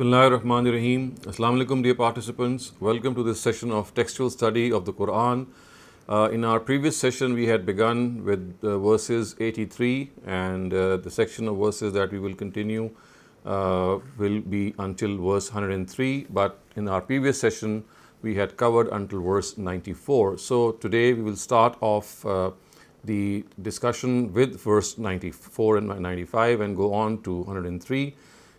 Bismillahirrahmanirrahim. Assalamu alaikum, dear participants. Welcome to this session of textual study of the Quran. In our previous session, we had begun with verses 83, and the section of verses that we will continue will be until verse 103. But in our previous session, we had covered until verse 94. So today we will start off the discussion with verse 94 and 95 and go on to 103.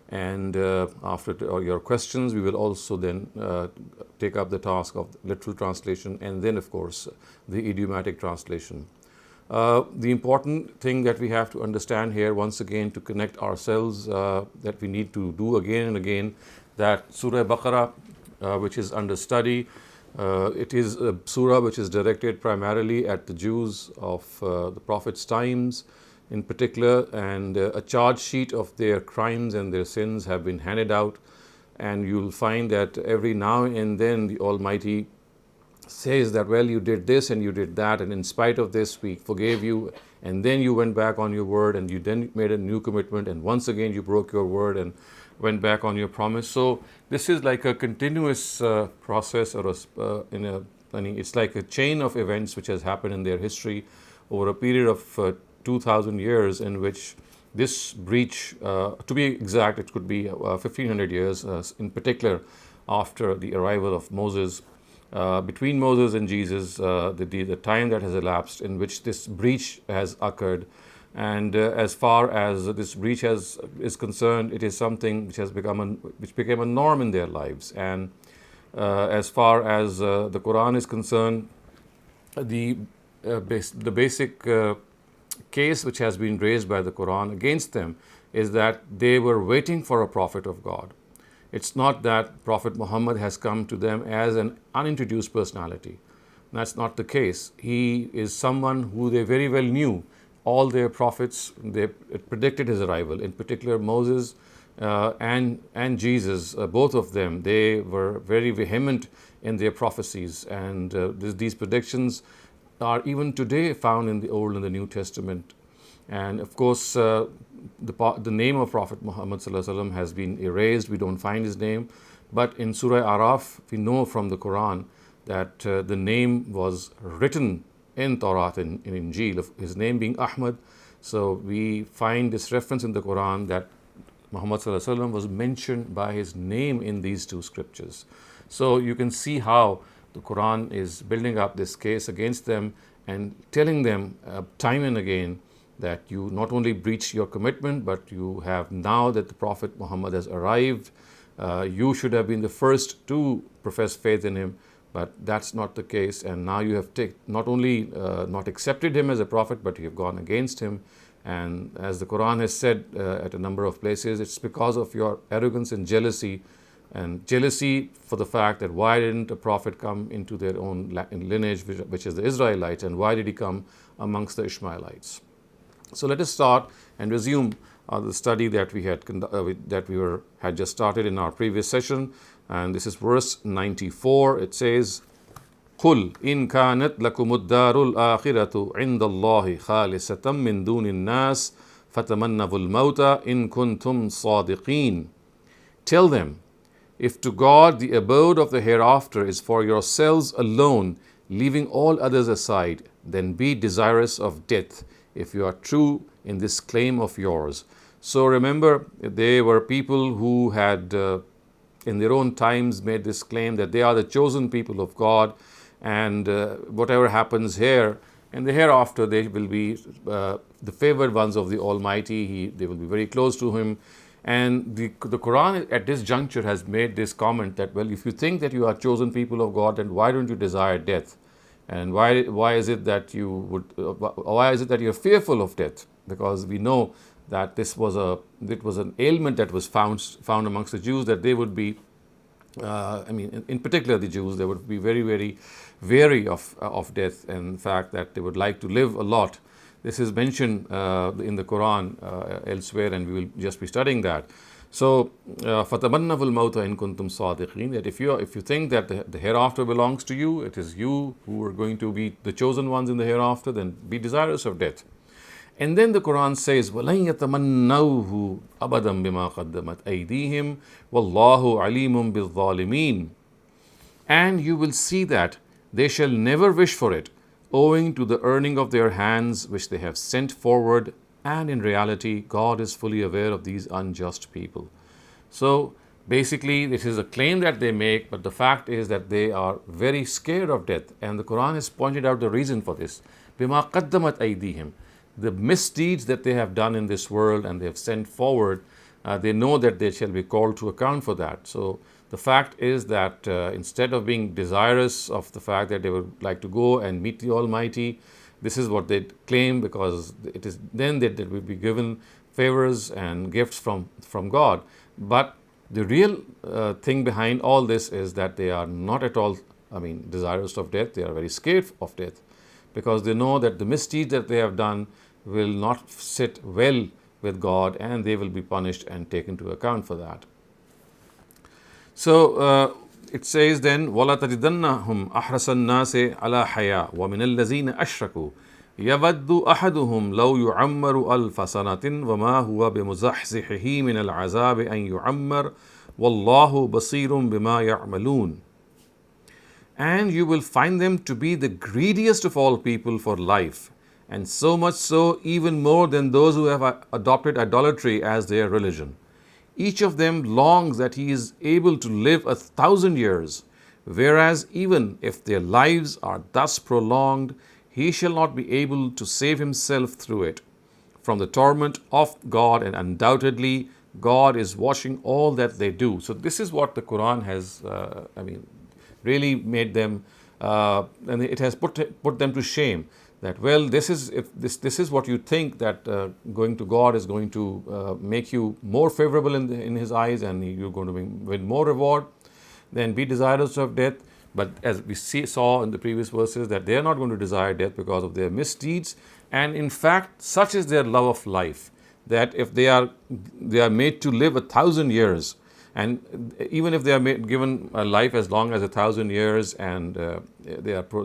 And after your questions, we will also then take up the task of literal translation and then, of course, the idiomatic translation. The important thing that we have to understand here, once again, to connect ourselves, that we need to do again and again, that Surah Baqarah, which is under study, it is a surah which is directed primarily at the Jews of the Prophet's times, in particular, and a charge sheet of their crimes and their sins have been handed out, and you'll find that every now and then the Almighty says that, well, you did this and you did that, and in spite of this we forgave you, and then you went back on your word and you then made a new commitment, and once again you broke your word and went back on your promise. So this is like a continuous process, or it's like a chain of events which has happened in their history over a period of 2,000 years, in which this breach, to be exact, it could be 1,500 years, in particular after the arrival of Moses, between Moses and Jesus, the time that has elapsed in which this breach has occurred. And as far as this breach is concerned, it is something which which became a norm in their lives. And as far as the Quran is concerned, the basic case which has been raised by the Quran against them is that they were waiting for a prophet of God. It's not that Prophet Muhammad has come to them as an unintroduced personality. That's not the case. He is someone who they very well knew. All their prophets, they predicted his arrival. In particular, Moses and Jesus, both of them, they were very vehement in their prophecies, and these predictions are even today found in the Old and the New Testament. And of course, the name of Prophet Muhammad ﷺ has been erased. We don't find his name. But in Surah Araf, we know from the Quran that the name was written in Torah, in Injil, of his name being Ahmed. So we find this reference in the Quran that Muhammad ﷺ was mentioned by his name in these two scriptures. So you can see how the Quran is building up this case against them and telling them time and again that you not only breached your commitment, but you have, now that the Prophet Muhammad has arrived, you should have been the first to profess faith in him, but that's not the case. And now you have not only not accepted him as a prophet, but you have gone against him. And as the Quran has said at a number of places, it's because of your arrogance and jealousy for the fact that why didn't a prophet come into their own lineage, which is the Israelites, and why did he come amongst the Ishmaelites? So let us start and resume the study that we had just started in our previous session, and this is verse 94. It says, قُلْ إِنْ كَانَتْ لَكُمُ الدَّارُ الْآخِرَةُ عِنْدَ اللَّهِ خَالِصَةً مِّن دُونِ النَّاسِ فَتَمَنَّوُا الْمَوْتَ إِن كُنْتُمْ صَادِقِينَ. Tell them, if to God the abode of the hereafter is for yourselves alone, leaving all others aside, then be desirous of death, if you are true in this claim of yours. So remember, they were people who had in their own times made this claim that they are the chosen people of God, and whatever happens here and the hereafter, they will be the favored ones of the Almighty. They will be very close to him. And the Quran at this juncture has made this comment that, well, if you think that you are chosen people of God, then why don't you desire death? And why is it that you're fearful of death? Because we know that it was an ailment that was found amongst the Jews, that they would be, in particular the Jews, they would be very, very wary of death, and in fact that they would like to live a lot. This is mentioned in the Quran elsewhere, and we will just be studying that. So, فَتَمَنَّوُا الْمَوْتَ إِن كُنْتُمْ صَادِقِينَ, that if you think that the hereafter belongs to you, it is you who are going to be the chosen ones in the hereafter, then be desirous of death. And then the Quran says, وَلَن يَتَمَنَّوْهُ أَبَدًا بِمَا قَدَّمَتْ أَيْدِيهِمْ وَاللَّهُ عَلِيمٌ بِالظَّالِمِينَ. And you will see that they shall never wish for it, owing to the earning of their hands which they have sent forward, and in reality, God is fully aware of these unjust people. So basically, this is a claim that they make, but the fact is that they are very scared of death, and the Quran has pointed out the reason for this. بِمَا قَدَّمَتْ أَيْدِيهِمْ. The misdeeds that they have done in this world and they have sent forward, they know that they shall be called to account for that. So the fact is that instead of being desirous of the fact that they would like to go and meet the Almighty, this is what they claim, because it is then that they will be given favors and gifts from God. But the real thing behind all this is that they are not at all, desirous of death. They are very scared of death, because they know that the misdeeds that they have done will not sit well with God, and they will be punished and taken to account for that. So it says then, وَلَا تَجِدَنَّهُمْ أَحْرَصَ النَّاسِ عَلَى حَيَاءٍ وَمِنَ الَّذِينَ أَشْرَكُوا يَوَدُّ أَحَدُهُمْ لَوْ يُعَمَّرُ أَلْفَ سَنَةٍ وَمَا هُوَ بِمُزَحْزِحِهِ مِنَ الْعَذَابِ أَنْ يُعَمَّرَ وَاللَّهُ بَصِيرٌ بِمَا يَعْمَلُونَ. And you will find them to be the greediest of all people for life, and so much so even more than those who have adopted idolatry as their religion. Each of them longs that he is able to live 1,000 years, whereas even if their lives are thus prolonged, he shall not be able to save himself through it from the torment of God, and undoubtedly God is watching all that they do. So this is what the Quran has, really made them, and it has put them to shame. That, well, this is what you think, that going to God is going to make you more favorable in His eyes, and you're going to win more reward, then be desirous of death. But as we saw in the previous verses, that they are not going to desire death because of their misdeeds, and in fact, such is their love of life, that if they are made to live 1,000 years, and even if they are given a life as long as 1,000 years, and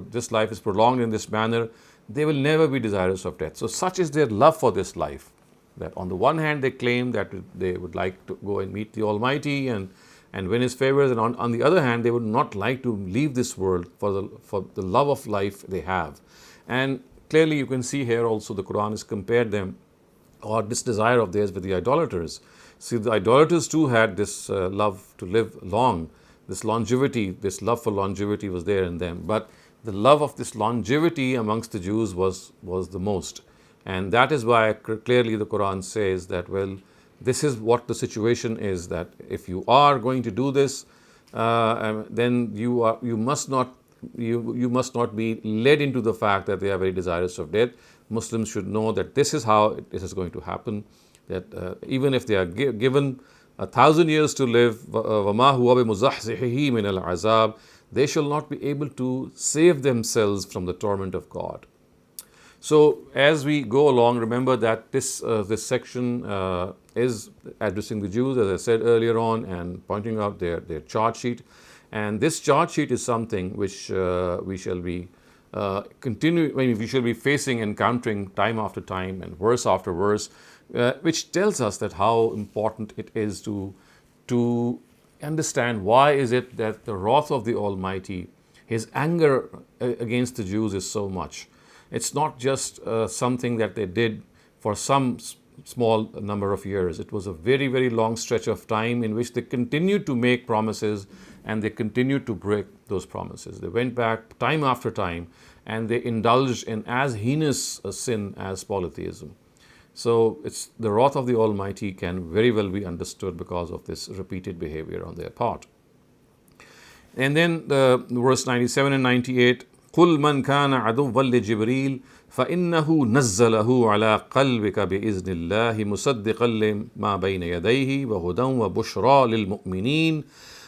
this life is prolonged in this manner, they will never be desirous of death. So such is their love for this life, that on the one hand they claim that they would like to go and meet the Almighty and win His favors, and on the other hand they would not like to leave this world for the love of life they have. And clearly you can see here also the Quran has compared them, or this desire of theirs, with the idolaters. See, the idolaters too had this love to live long, this longevity, this love for longevity was there in them. But the love of this longevity amongst the Jews was the most. And that is why clearly the Quran says that, well, this is what the situation is, that if you are going to do this, then you must not be led into the fact that they are very desirous of death. Muslims should know that this is how this is going to happen, that even if they are given 1,000 years to live, وَمَا هُوَ بِمُزَحْزِحِهِ مِنَ الْعَذَابِ, they shall not be able to save themselves from the torment of God. So as we go along, remember that this section is addressing the Jews, as I said earlier on, and pointing out their charge sheet. And this charge sheet is something which we shall be we shall be facing, encountering time after time and verse after verse, which tells us that how important it is to understand why is it that the wrath of the Almighty, His anger against the Jews is so much. It's not just something that they did for some small number of years. It was a very, very long stretch of time in which they continued to make promises and they continued to break those promises. They went back time after time and they indulged in as heinous a sin as polytheism. So it's the wrath of the Almighty can very well be understood because of this repeated behavior on their part. And then the verse 97 and 98, قُلْ مَنْ كَانَ عَدُوًّا لِجِبْرِيلَ فَإِنَّهُ نَزَّلَهُ عَلَىٰ قَلْبِكَ بِإِذْنِ اللَّهِ مُصَدِّقًا لِمَا بَيْنَ يَدَيْهِ وَهُدًى وَبُشْرَىٰ لِلْمُؤْمِنِينَ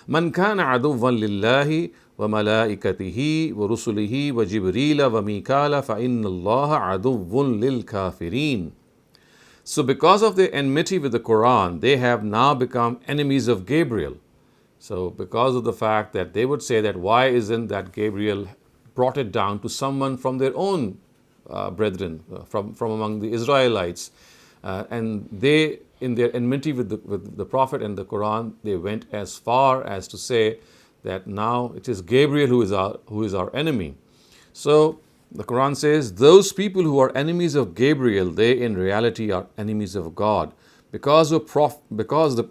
مَنْ كَانَ عَدُوًّا لِلَّهِ وَمَلَائِكَتِهِ وَرُسُلِهِ وَجِبْرِيلَ وَمِيكَالَ فَإِنَّ اللَّهَ عَدُوٌّ لِلْكَافِرِينَ. So because of their enmity with the Quran, they have now become enemies of Gabriel. So because of the fact that they would say that why isn't that Gabriel brought it down to someone from their own brethren from among the Israelites. And they, in their enmity with the Prophet and the Quran, they went as far as to say that now it is Gabriel who is our enemy. So the Quran says, those people who are enemies of Gabriel, they in reality are enemies of God. Because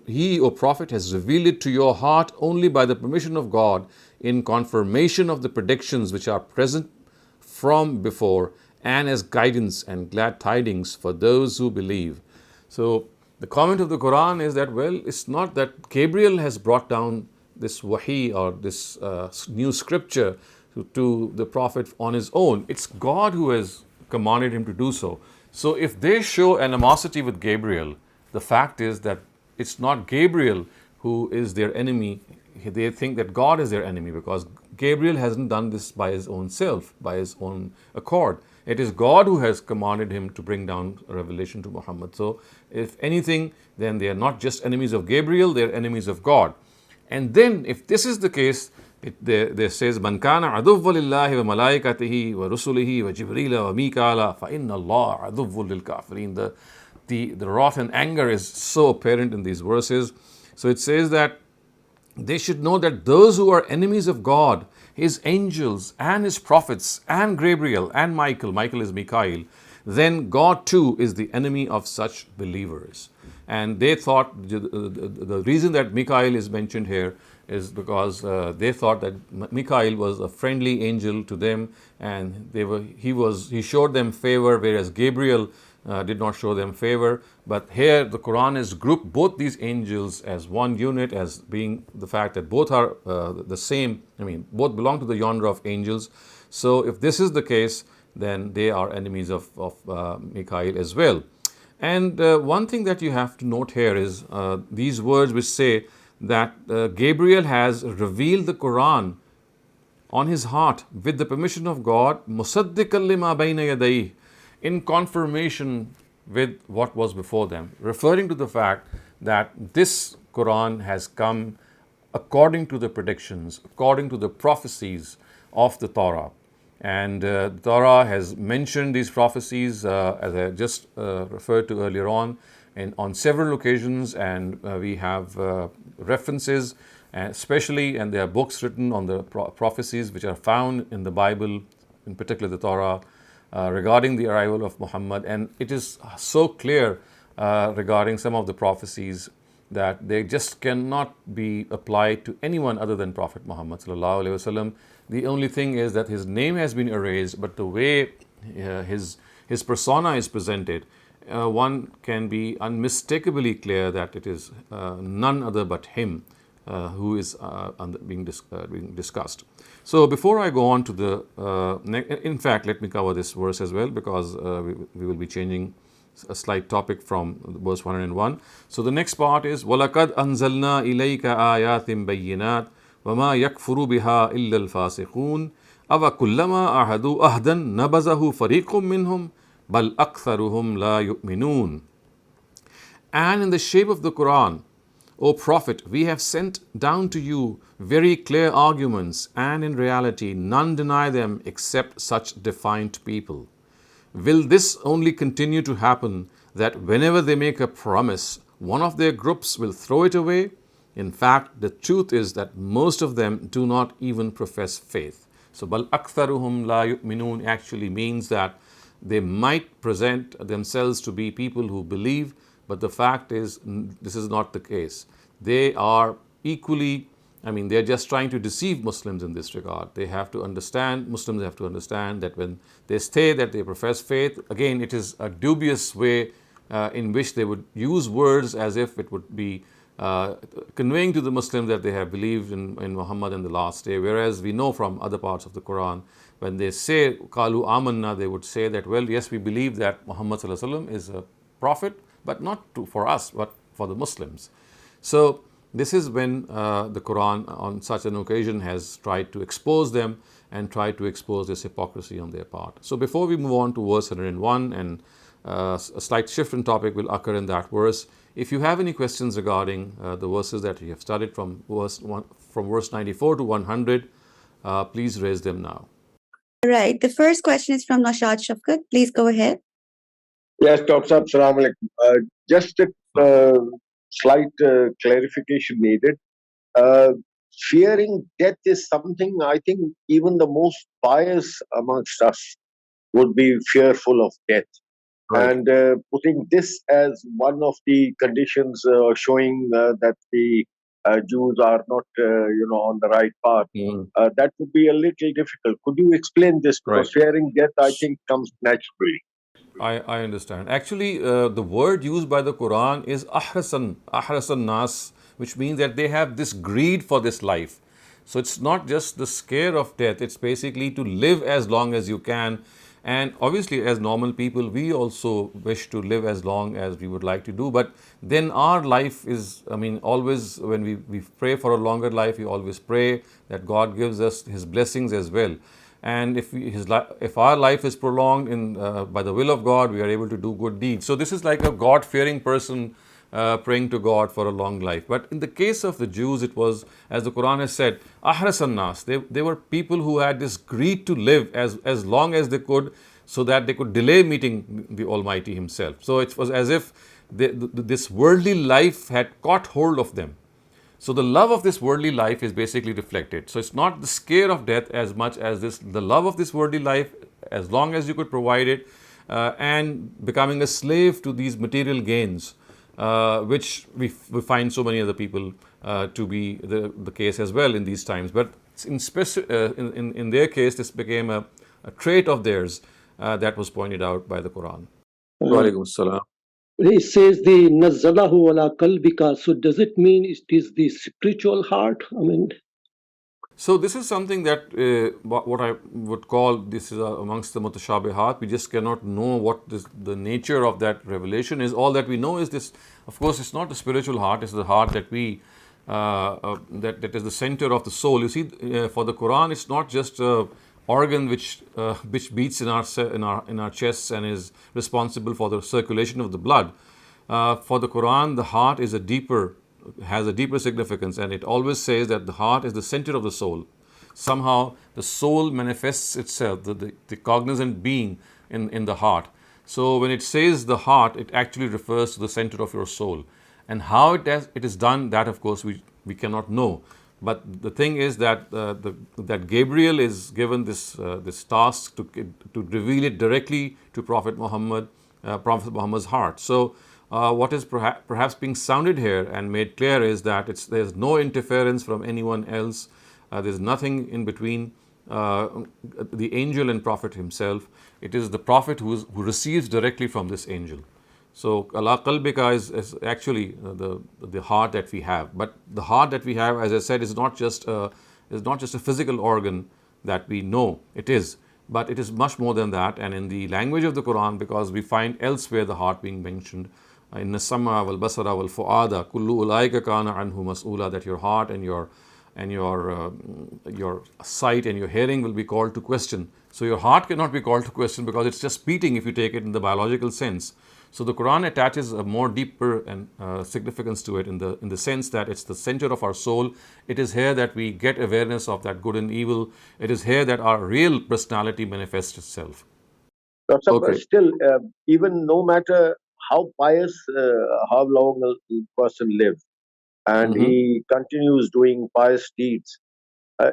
he, O Prophet, has revealed it to your heart only by the permission of God, in confirmation of the predictions which are present from before, and as guidance and glad tidings for those who believe. So the comment of the Quran is that, well, it's not that Gabriel has brought down this wahi or this new scripture to the Prophet on his own. It's God who has commanded him to do so. So if they show animosity with Gabriel, the fact is that it's not Gabriel who is their enemy. They think that God is their enemy because Gabriel hasn't done this by his own self, by his own accord. It is God who has commanded him to bring down a revelation to Muhammad. So if anything, then they are not just enemies of Gabriel, they are enemies of God. And then if this is the case, there says, Man kana aduvva lillahi wa malaikatihi wa rusulihi wa jibrila wa mikala fa inna Allah aduvvul lil kafirin. The wrath and anger is so apparent in these verses. So it says that they should know that those who are enemies of God, His angels and His prophets and Gabriel and Michael is Mikael, then God too is the enemy of such believers. And they thought, the reason that Mikael is mentioned here is because they thought that Mikael was a friendly angel to them, and he showed them favor, whereas Gabriel did not show them favor. But here the Quran has grouped both these angels as one unit, as being the fact that both are the same. I mean, both belong to the genre of angels. So if this is the case, then they are enemies of Mikael as well. And one thing that you have to note here is these words which say that Gabriel has revealed the Quran on his heart with the permission of God, musaddiqan lima bayna yadayhi, in confirmation with what was before them, referring to the fact that this Quran has come according to the predictions, according to the prophecies of the Torah. And the Torah has mentioned these prophecies, as I just referred to earlier on, and on several occasions, and we have references, especially, and there are books written on the prophecies which are found in the Bible, in particular the Torah, regarding the arrival of Muhammad. And it is so clear regarding some of the prophecies that they just cannot be applied to anyone other than Prophet Muhammad sallallahu alaihi wasallam. The only thing is that his name has been erased, but the way his persona is presented, one can be unmistakably clear that it is none other but him who is being discussed. So before I go on to the in fact, let me cover this verse as well, because we will be changing a slight topic from verse 101. So the next part is وَلَقَدْ أَنزَلْنَا إِلَيْكَ آيَاتٍ بَيِّنَاتٍ وَمَا يَكْفُرُ بِهَا إِلَّا الْفَاسِقُونَ أَوَكُلَّمَا عَاهَدُوا عَهْدًا نَبَذَهُ فَرِيقٌ مِّنْهُمْ بَلْ أَكْثَرُهُمْ لَا يُؤْمِنُونَ. And in the shape of the Quran, O Prophet, we have sent down to you very clear arguments, and in reality none deny them except such defiant people. Will this only continue to happen, that whenever they make a promise, one of their groups will throw it away? In fact, the truth is that most of them do not even profess faith. So, bal aktharuhum la yu'minun actually means that they might present themselves to be people who believe, but the fact is this is not the case. They are equally, they're just trying to deceive Muslims in this regard. Muslims have to understand that when they say that they profess faith, again, it is a dubious way in which they would use words as if it would be conveying to the Muslims that they have believed in Muhammad in the last day. Whereas we know from other parts of the Quran, when they say Qalu Amanna, they would say that, well, yes, we believe that Muhammad sallallahu alaihi wasallam is a prophet, but not for us, but for the Muslims. So this is when the Quran on such an occasion has tried to expose them and tried to expose this hypocrisy on their part. So before we move on to verse 101, and a slight shift in topic will occur in that verse. If you have any questions regarding the verses that we have studied from verse 94 to 100, please raise them now. Right. The first question is from Nashad Shafkat. Please go ahead. Yes, Dr. Saab, Salaam alaikum. Just a slight clarification needed. Uh, Fearing death is something I think even the most pious amongst us would be fearful of death. Right. And putting this as one of the conditions showing that the Jews are not, on the right path, Mhm. that would be a little difficult. Could you explain this? Right. Because fearing death, I think, comes naturally. I understand. Actually, the word used by the Quran is ahrasan nas, which means that they have this greed for this life. So it's not just the scare of death, it's basically to live as long as you can. And obviously, as normal people, we also wish to live as long as we would like to do. But then our life is, I mean, always when we pray for a longer life, we always pray that God gives us His blessings as well. And if our life is prolonged by the will of God, we are able to do good deeds. So this is like a God-fearing person praying to God for a long life. But in the case of the Jews, it was, as the Quran has said, ahrasan nas. They were people who had this greed to live as long as they could, so that they could delay meeting the Almighty Himself. So it was as if this worldly life had caught hold of them. So the love of this worldly life is basically reflected. So it's not the scare of death as much as the love of this worldly life, as long as you could provide it, and becoming a slave to these material gains, which we find so many other people to be the case as well in these times. But in their case, this became a trait of theirs that was pointed out by the Quran. Wa alaikum assalam. It says the Nazzalahu ala kalbika. So does it mean it is the spiritual heart? I mean, so this is something that what I would call, this is amongst the mutashabihat. We just cannot know what the nature of that revelation is. All that we know is this. Of course, it's not the spiritual heart; it's the heart that we that is the center of the soul. You see, for the Quran, it's not just a organ which beats in our chests and is responsible for the circulation of the blood. For the Quran, the heart has a deeper significance, and it always says that the heart is the center of the soul. Somehow, the soul manifests itself, the cognizant being in the heart. So when it says the heart, it actually refers to the center of your soul. And how it is done, that of course we cannot know. But the thing is that that Gabriel is given this task to reveal it directly to Prophet Muhammad's heart. So what is perhaps being sounded here and made clear is that there's no interference from anyone else. There's nothing in between the angel and Prophet himself. It is the Prophet who receives directly from this angel. So ala qalbika is actually the heart that we have. But the heart that we have, as I said, is not just a physical organ that we know it is, but it is much more than that. And in the language of the Quran, because we find elsewhere the heart being mentioned, in as-sam'a wal basara wal fu'ada kullu ulaika kana anhu mas'ula, that your heart and your sight and your hearing will be called to question. So your heart cannot be called to question because it's just beating if you take it in the biological sense. So the Quran attaches a more deeper and significance to it in the sense that it's the center of our soul. It is here that we get awareness of that good and evil. It is here that our real personality manifests itself. But still, even no matter how pious, how long a person lives, and he continues doing pious deeds,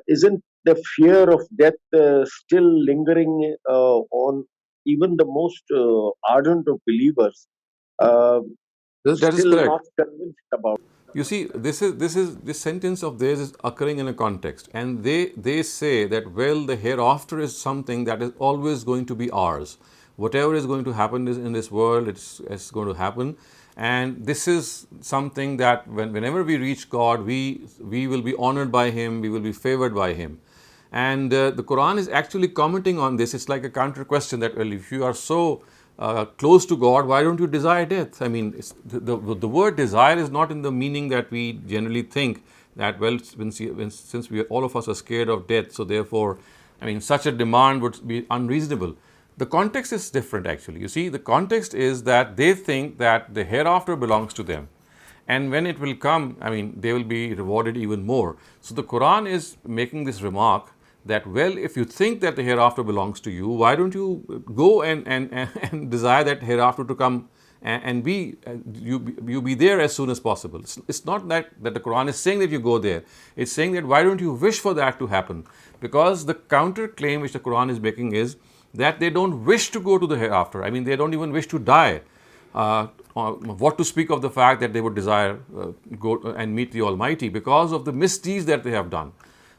isn't the fear of death still lingering on even the most ardent of believers? That is Still correct. not convinced about. You see, this sentence of theirs is occurring in a context, and they say that, well, the hereafter is something that is always going to be ours. Whatever is going to happen in this world, it's going to happen, and this is something that whenever we reach God, we will be honored by Him, we will be favored by Him. And the Quran is actually commenting on this. It's like a counter question that, well, if you are so close to God, why don't you desire death? I mean, the word desire is not in the meaning that we generally think that, well, since all of us are scared of death, so therefore, I mean, such a demand would be unreasonable. The context is different, actually. You see, the context is that they think that the hereafter belongs to them. And when it will come, I mean, they will be rewarded even more. So the Quran is making this remark that, well, if you think that the hereafter belongs to you, why don't you go and desire that hereafter to come and be you be there as soon as possible. It's not that the Quran is saying that you go there. It's saying that why don't you wish for that to happen? Because the counter claim which the Quran is making is that they don't wish to go to the hereafter. I mean, they don't even wish to die. What to speak of the fact that they would desire go and meet the Almighty because of the misdeeds that they have done.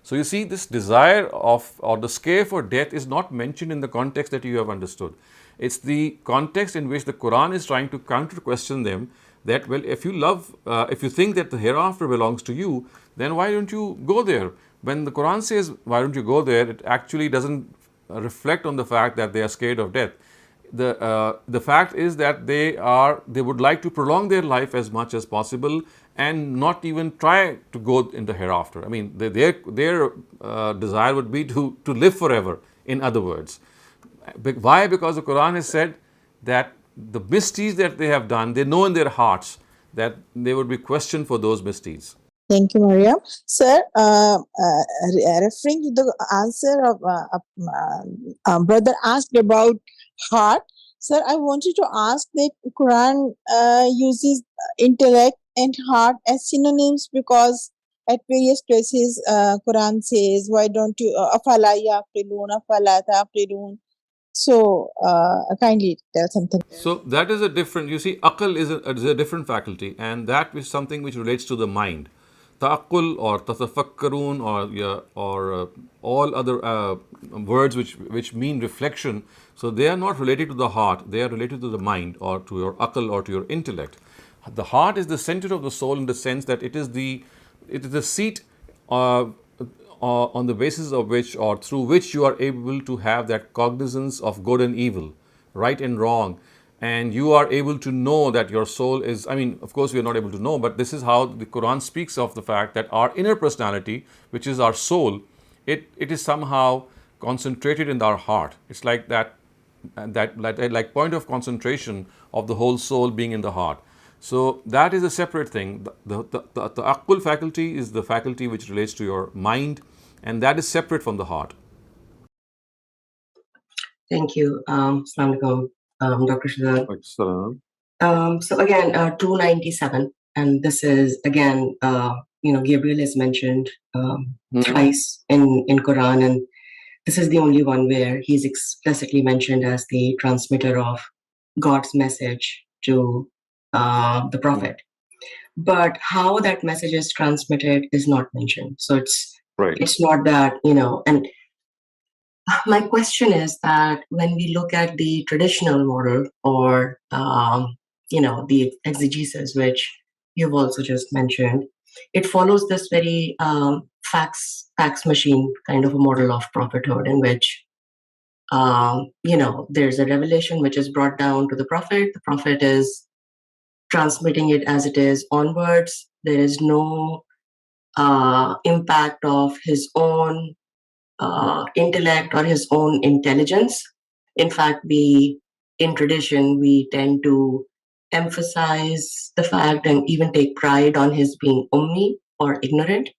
So you see, this desire of or the scare for death is not mentioned in the context that you have understood. It's the context in which the Quran is trying to counter question them that, well, if you think that the hereafter belongs to you, then why don't you go there? When the Quran says, why don't you go there, it actually doesn't reflect on the fact that they are scared of death. The fact is that they would like to prolong their life as much as possible and not even try to go in the hereafter. I mean, their desire would be to live forever, in other words. Why? Because the Quran has said that the misdeeds that they have done, they know in their hearts that they would be questioned for those misdeeds. Thank you, Mariam. Sir, referring to the answer of brother asked about heart, sir, I wanted to ask that Quran uses intellect and heart as synonyms because at various places Quran says, why don't you, afala yaqilun, afala taqilun. So, kindly tell something. So that is a different, you see, aql is a different faculty, and that is something which relates to the mind. Ta'aqqul or tatafakkarun or all other words which mean reflection, so they are not related to the heart, they are related to the mind or to your aql or to your intellect. The heart is the center of the soul in the sense that it is the seat on the basis of which or through which you are able to have that cognizance of good and evil, right and wrong, and you are able to know that your soul is, I mean, of course we are not able to know, but this is how the Quran speaks of the fact that our inner personality, which is our soul, it is somehow concentrated in our heart. It's like that like point of concentration of the whole soul being in the heart. So that is a separate thing. The aql faculty is the faculty which relates to your mind, and that is separate from the heart. Thank you. Assalamu alaikum, Dr. Shehzad. So again, 297, and this is again, Gabriel is mentioned thrice in Quran, and this is the only one where he's explicitly mentioned as the transmitter of God's message to the Prophet. But how that message is transmitted is not mentioned. So it's not that, and my question is that when we look at the traditional model or, the exegesis, which you've also just mentioned, it follows this very fax machine kind of a model of prophethood in which, there's a revelation which is brought down to the prophet. The prophet is transmitting it as it is onwards. There is no impact of his own intellect or his own intelligence. In fact, in tradition, we tend to emphasize the fact and even take pride on his being ummi or ignorant.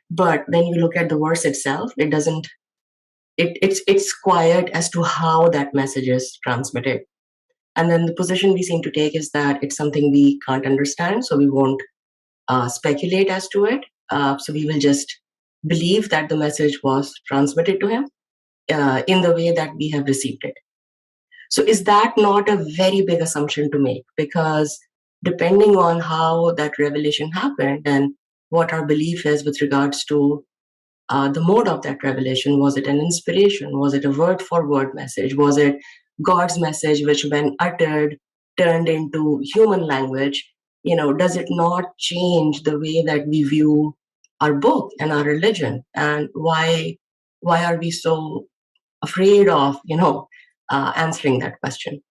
But then you look at the verse itself, it doesn't, it's quiet as to how that message is transmitted. And then the position we seem to take is that it's something we can't understand, so we won't speculate as to it. So we will just believe that the message was transmitted to him in the way that we have received it. So is that not a very big assumption to make? Because depending on how that revelation happened and what our belief is with regards to the mode of that revelation, was it an inspiration? Was it a word-for-word message? Was it God's message which when uttered turned into human language? Does it not change the way that we view our book and our religion? And why are we so afraid of answering that question?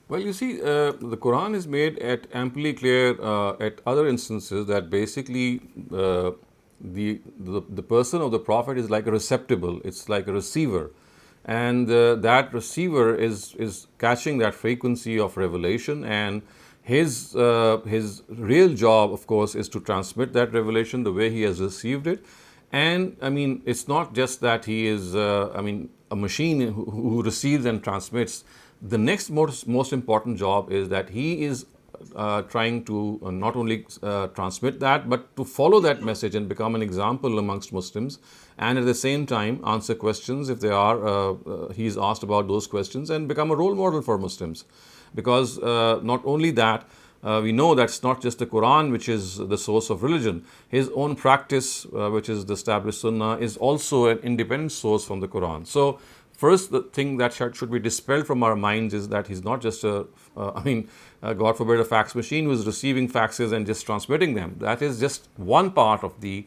Well, you see, the Quran is made at amply clear at other instances that basically the person of the prophet is like a receptacle. It's like a receiver, and that receiver is catching that frequency of revelation, and his real job, of course, is to transmit that revelation the way he has received it. And I mean, it's not just that he is, a machine who receives and transmits. The next most important job is that he is trying to not only transmit that, but to follow that message and become an example amongst Muslims, and at the same time answer questions if they are, he's asked about those questions, and become a role model for Muslims. Because not only that, we know that's not just the Quran which is the source of religion. His own practice, which is the established Sunnah, is also an independent source from the Quran. So first, the thing that should be dispelled from our minds is that he's not just God forbid, a fax machine who is receiving faxes and just transmitting them. That is just one part of the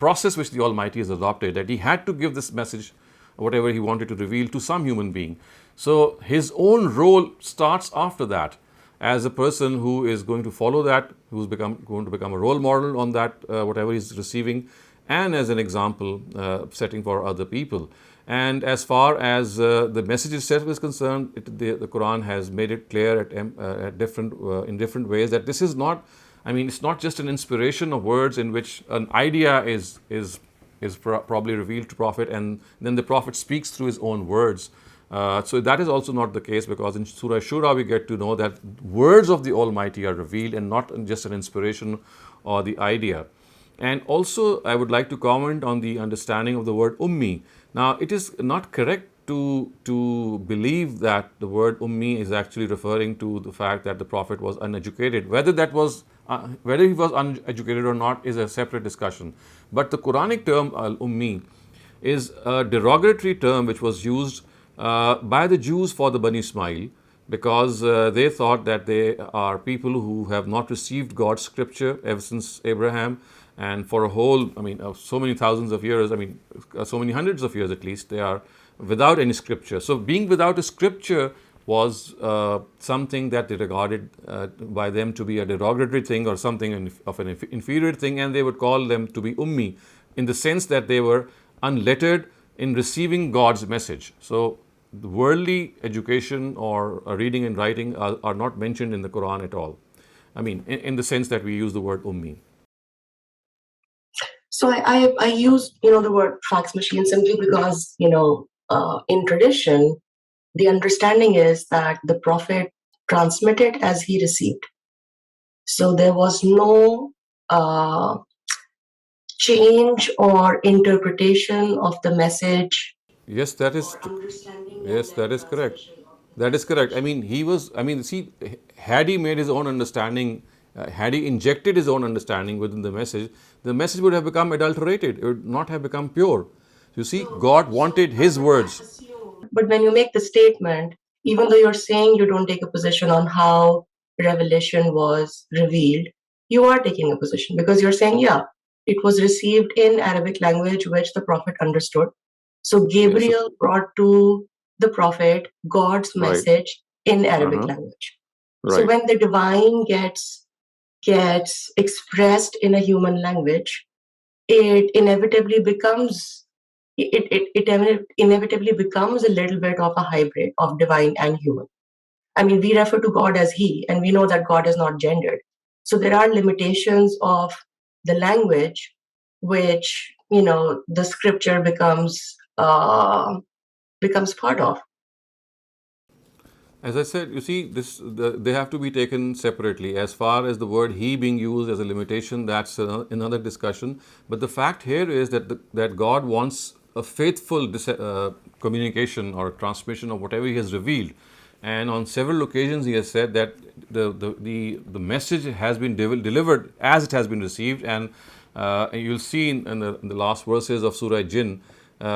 process which the Almighty has adopted, that he had to give this message, whatever he wanted to reveal, to some human being. So his own role starts after that, as a person who is going to follow that, who's going to become a role model on that, whatever he's receiving, and as an example setting for other people. And as far as the message itself is concerned, the Quran has made it clear in different ways that this is not, it's not just an inspiration of words in which an idea is probably revealed to Prophet, and then the Prophet speaks through his own words. So that is also not the case, because in Surah Shura we get to know that words of the Almighty are revealed and not just an inspiration or the idea. And also I would like to comment on the understanding of the word ummi. Now, it is not correct to believe that the word ummi is actually referring to the fact that the Prophet was uneducated. Whether he was uneducated or not is a separate discussion. But the Quranic term al-ummi is a derogatory term which was used by the Jews for the Bani Ismail, because they thought that they are people who have not received God's scripture ever since Abraham, and for a whole, so many thousands of years, so many hundreds of years at least, they are without any scripture. So being without a scripture was something that they regarded by them to be a derogatory thing, or something of an inferior thing, and they would call them to be ummi, in the sense that they were unlettered in receiving God's message. So the worldly education or reading and writing are not mentioned in the Quran at all. In the sense that we use the word ummi. So I use the word fax machine simply because in tradition the understanding is that the Prophet transmitted as he received. So there was no change or interpretation of the message. Yes, that is correct. That is correct. Had he made his own understanding, had he injected his own understanding within the message would have become adulterated. It would not have become pure. You see, God wanted his words. But when you make the statement, even though you're saying you don't take a position on how revelation was revealed, you are taking a position, because you're saying, yeah, it was received in Arabic language, which the Prophet understood. So Gabriel brought to the Prophet God's message in Arabic language. Right. So when the divine gets expressed in a human language, it inevitably becomes a little bit of a hybrid of divine and human. We refer to God as he, and we know that God is not gendered. So there are limitations of the language, which the scripture becomes part of. As I said, you see, they have to be taken separately. As far as the word he being used as a limitation, that's another discussion. But the fact here is that God wants a faithful communication or transmission of whatever he has revealed. And on several occasions he has said that the message has been delivered as it has been received. And you'll see in the last verses of Surah Jinn,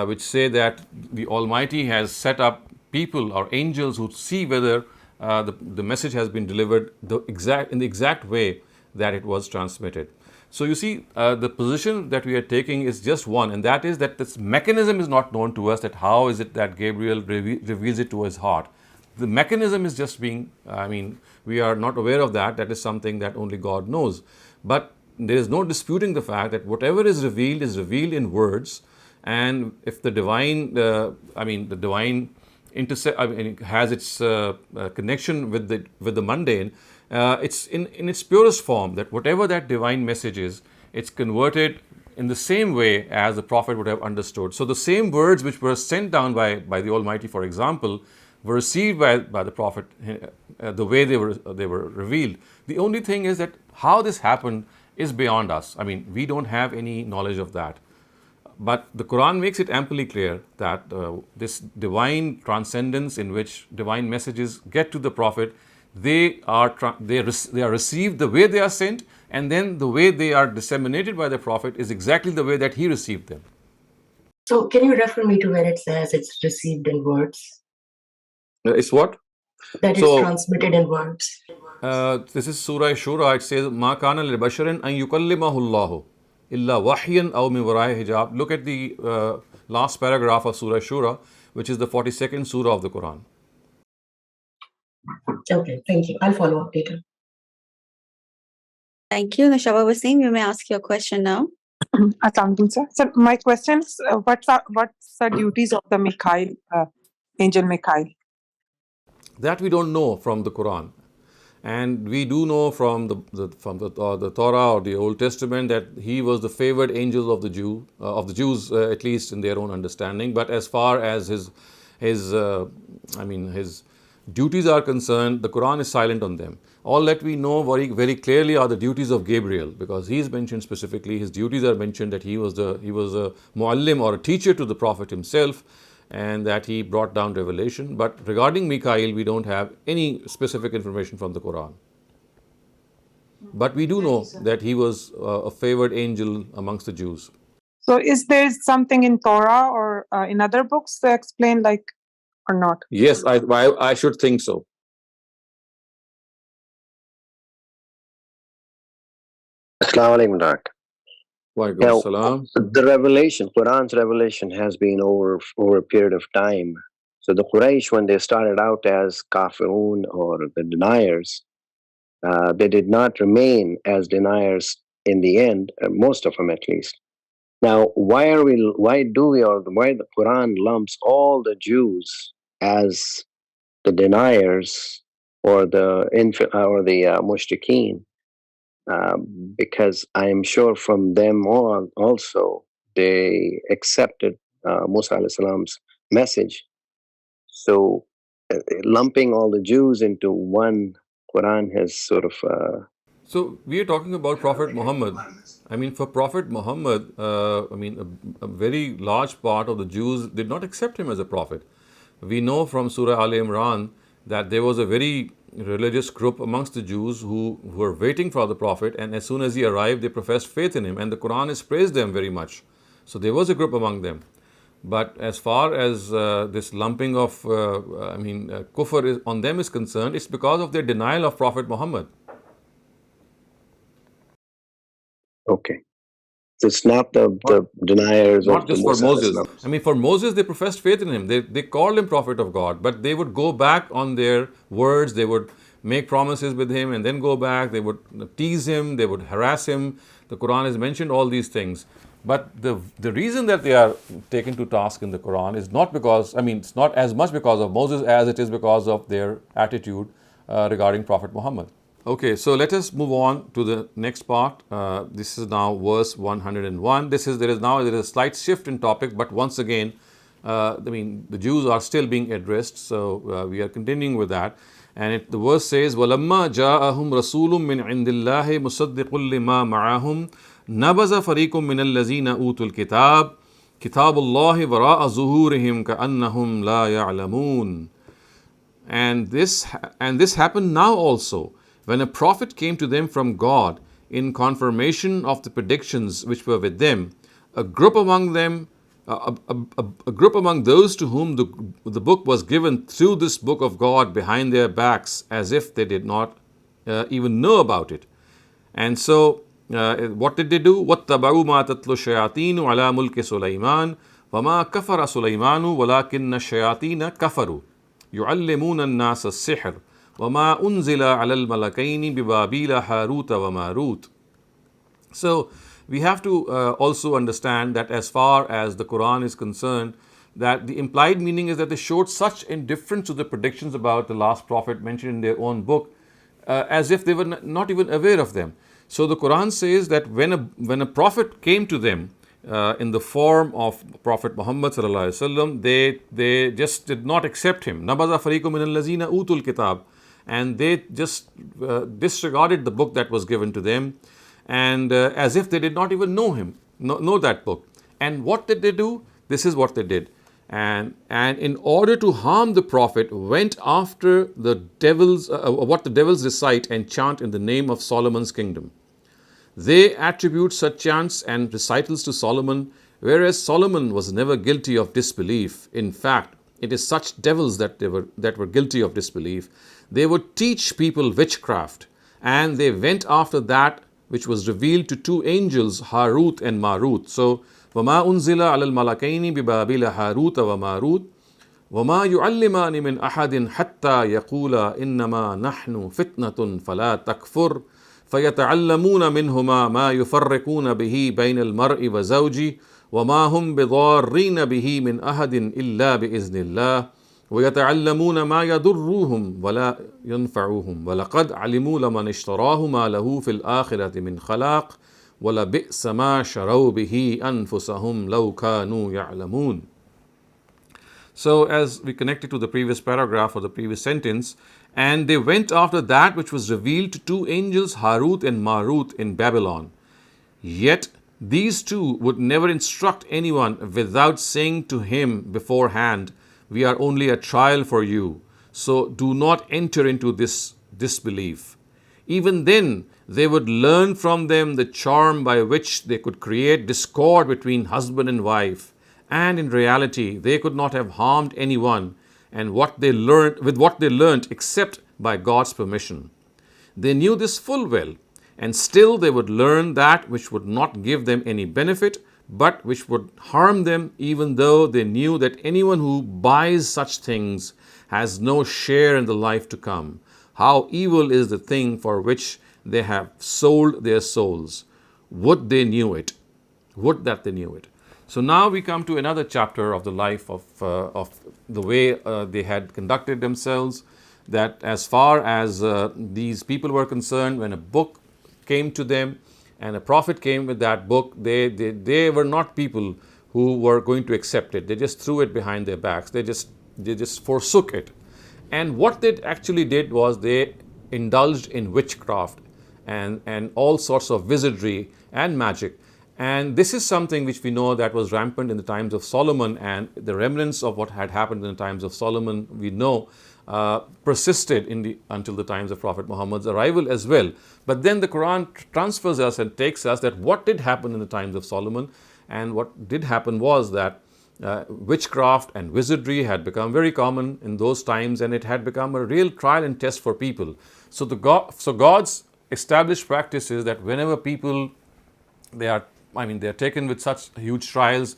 which say that the Almighty has set up people or angels who see whether the message has been delivered in the exact way that it was transmitted. So you see, the position that we are taking is just one, and that is that this mechanism is not known to us, that how is it that Gabriel reveals it to his heart. The mechanism is just being, we are not aware of that. That is something that only God knows. But there is no disputing the fact that whatever is revealed in words, and if the divine, has its connection with the mundane, it's in its purest form, that whatever that divine message is, it's converted in the same way as the Prophet would have understood. So the same words which were sent down by the Almighty, for example, were received by the Prophet the way they were revealed. The only thing is that how this happened is beyond us. I mean, we don't have any knowledge of that. But the Quran makes it amply clear that this divine transcendence in which divine messages get to the Prophet, they are received the way they are sent, and then the way they are disseminated by the Prophet is exactly the way that he received them. So can you refer me to where it says it's received in words? It's what? That is transmitted in words. This is Surah Shura. It says, "Ma kana li basharin an yukallimahu Allahu illa wahyan aw min wara'i hijab." Look at the last paragraph of Surah Shura, which is the 42nd Surah of the Quran. Okay, thank you. I'll follow up later. Thank you. Nashaba Wasim, you may ask your question now. Assalamualaikum, sir. So my question is, what's the duties of the Mikhail, angel Mikhail? That we don't know from the Quran, and we do know from the Torah or the Old Testament that he was the favored angel of the Jews, at least in their own understanding. But as far as his duties are concerned, the Quran is silent on them. All that we know very, very clearly are the duties of Gabriel, because he is mentioned specifically. His duties are mentioned that he was a muallim or a teacher to the Prophet himself, and that he brought down revelation. But regarding Mikhail, we don't have any specific information from the Quran. But we do know that he was a favored angel amongst the Jews. So is there something in Torah or in other books to explain, like, or not? Yes, I should think so. Assalamu alaikum, Doctor. Now, the revelation, Quran's revelation, has been over a period of time. So the Quraysh, when they started out as kafirun or the deniers, they did not remain as deniers in the end, most of them at least. Now, why the Quran lumps all the Jews as the deniers or the mushrikeen? Because I am sure from them on also they accepted Musa alayhi salam's message. So lumping all the Jews into one Quran has sort of... So we are talking about Prophet Muhammad. I mean, for Prophet Muhammad, a very large part of the Jews did not accept him as a prophet. We know from Surah Al-Imran that there was a very religious group amongst the Jews who were waiting for the Prophet, and as soon as he arrived, they professed faith in him, and the Quran has praised them very much. So there was a group among them. But as far as this lumping of kufr on them is concerned, it's because of their denial of Prophet Muhammad. Okay. So it's not the deniers not of just the for Moses. Muslims. I mean, for Moses, they professed faith in him. They called him prophet of God, but they would go back on their words. They would make promises with him and then go back. They would tease him. They would harass him. The Quran has mentioned all these things. But the reason that they are taken to task in the Quran is not because, it's not as much because of Moses as it is because of their attitude regarding Prophet Muhammad. Okay, so let us move on to the next part. This is now verse 101. There is a slight shift in topic, but once again, the Jews are still being addressed, so we are continuing with that. And the verse says, وَلَمَّا جَاءَهُمْ رَسُولٌ مِّنْ عِنْدِ اللَّهِ مُصَدِّقٌ لِمَا مَعَهُمْ نَبَذَ فَرِيقٌ مِّنَ الَّذِينَ أُوتُوا الْكِتَابَ كِتَابُ اللَّهِ وَرَاءَ ظُهُورِهِمْ كَأَنَّهُمْ لَا يَعْلَمُونَ. And this happened now also, when a prophet came to them from God in confirmation of the predictions which were with them, a group among those to whom the book was given through this book of God behind their backs, as if they did not even know about it. And so, what did they do? وَاتَّبَعُوا مَا تَتْلُو الشَّيَاطِينُ عَلَى مُلْكِ سُلَيْمَانَ وَمَا كَفَرَ سُلَيْمَانُ وَلَكِنَّ الشَّيَاطِينَ كَفَرُوا يُعَلِّمُونَ النَّاسَ السِّحْرَ وَمَا أُنزِلَ عَلَى الْمَلَكَيْنِ بِبَابِيلَ هَارُوتَ وَمَارُوتَ. So we have to also understand that as far as the Quran is concerned, that the implied meaning is that they showed such indifference to the predictions about the last prophet mentioned in their own book, as if they were not even aware of them. So the Quran says that when a prophet came to them in the form of Prophet Muhammad sallallahu alaihi wasallam, they just did not accept him. Nabaza fariqum min allazina utul kitab, and they just disregarded the book that was given to them, and as if they did not even know him, know that book. And what did they do? This is what they did. And in order to harm the Prophet, went after the devils, what the devils recite and chant in the name of Solomon's kingdom. They attribute such chants and recitals to Solomon, whereas Solomon was never guilty of disbelief. In fact, it is such devils that were guilty of disbelief. They would teach people witchcraft, and they went after that which was revealed to two angels, Harut and Marut. So, وَمَا أُنزِلَ عَلَى الْمَلَكَيْنِ بِبَابِلَ هَارُوتَ وَمَارُوتَ وَمَا يُعَلِّمَانِ مِنْ أَحَدٍ حَتَّى يَقُولَا إِنَّمَا نَحْنُ فِتْنَةٌ فَلَا تَكْفُرْ فَيَتَعَلَّمُونَ مِنْهُمَا مَا يُفَرِّقُونَ بِهِ بَيْنَ الْمَرْءِ وَزَوْجِهِ وَمَا هُمْ بِضَارِّينَ بِهِ مِنْ أَحَدٍ إِلَّا بِإِذْنِ اللَّهِ وَيَتَعَلَّمُونَ مَا يَضُرُّهُمْ وَلَا يَنْفَعُهُمْ وَلَقَدْ عَلِمُوا لَمَنِ اشْتَرَاهُ مَا لَهُ فِي الْآخِرَةِ مِنْ خَلَاقٍ وَلَبِئْسَ مَا شَرَوْا بِهِ أَنفُسَهُمْ لَوْ كَانُوا يَعْلَمُونَ. So as we connected to the previous paragraph or the previous sentence, and they went after that which was revealed to two angels, Harut and Marut, in Babylon. Yet these two would never instruct anyone without saying to him beforehand, we are only a trial for you, so do not enter into this disbelief. Even then, they would learn from them the charm by which they could create discord between husband and wife, and in reality, they could not have harmed anyone and what they learned except by God's permission. They knew this full well, and still they would learn that which would not give them any benefit, but which would harm them, even though they knew that anyone who buys such things has no share in the life to come. How evil is the thing for which they have sold their souls. Would they knew it. Would that they knew it. So now we come to another chapter of the life of the way they had conducted themselves, that as far as these people were concerned, when a book came to them and a prophet came with that book, they were not people who were going to accept it. They just threw it behind their backs. They just forsook it. And what they actually did was they indulged in witchcraft and all sorts of wizardry and magic. And this is something which we know that was rampant in the times of Solomon, and the remnants of what had happened in the times of Solomon, we know, persisted until the times of Prophet Muhammad's arrival as well. But then the Quran transfers us and takes us that what did happen in the times of Solomon, and what did happen was that witchcraft and wizardry had become very common in those times, and it had become a real trial and test for people. So God's established practice is that whenever people they are taken with such huge trials,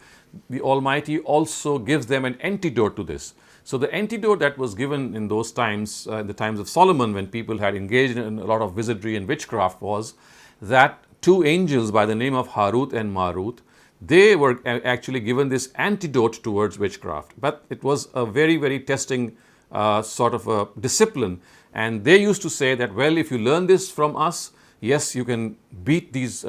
the Almighty also gives them an antidote to this. So the antidote that was given in those times, in the times of Solomon, when people had engaged in a lot of wizardry and witchcraft, was that two angels by the name of Harut and Marut, they were actually given this antidote towards witchcraft. But it was a very, very testing sort of a discipline. And they used to say that, well, if you learn this from us, yes, you can beat these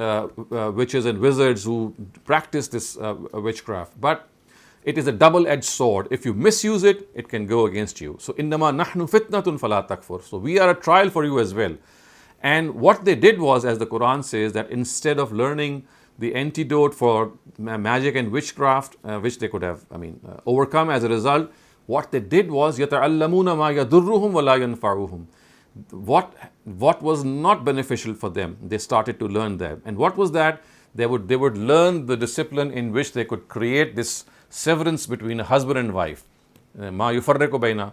witches and wizards who practice this witchcraft. But it is a double-edged sword. If you misuse it, it can go against you. So, إِنَّمَا نَحْنُ فِتْنَةٌ فَلَا تَكْفُرْ. So, we are a trial for you as well. And what they did was, as the Quran says, that instead of learning the antidote for magic and witchcraft, which they could have, overcome as a result, what they did was, يَتَعَلَّمُونَ مَا يَضُرُّهُمْ وَلَا يَنْفَعُهُم. What was not beneficial for them, they started to learn that. And what was that? They would learn the discipline in which they could create this severance between a husband and wife. Ma yufarriqu bayna,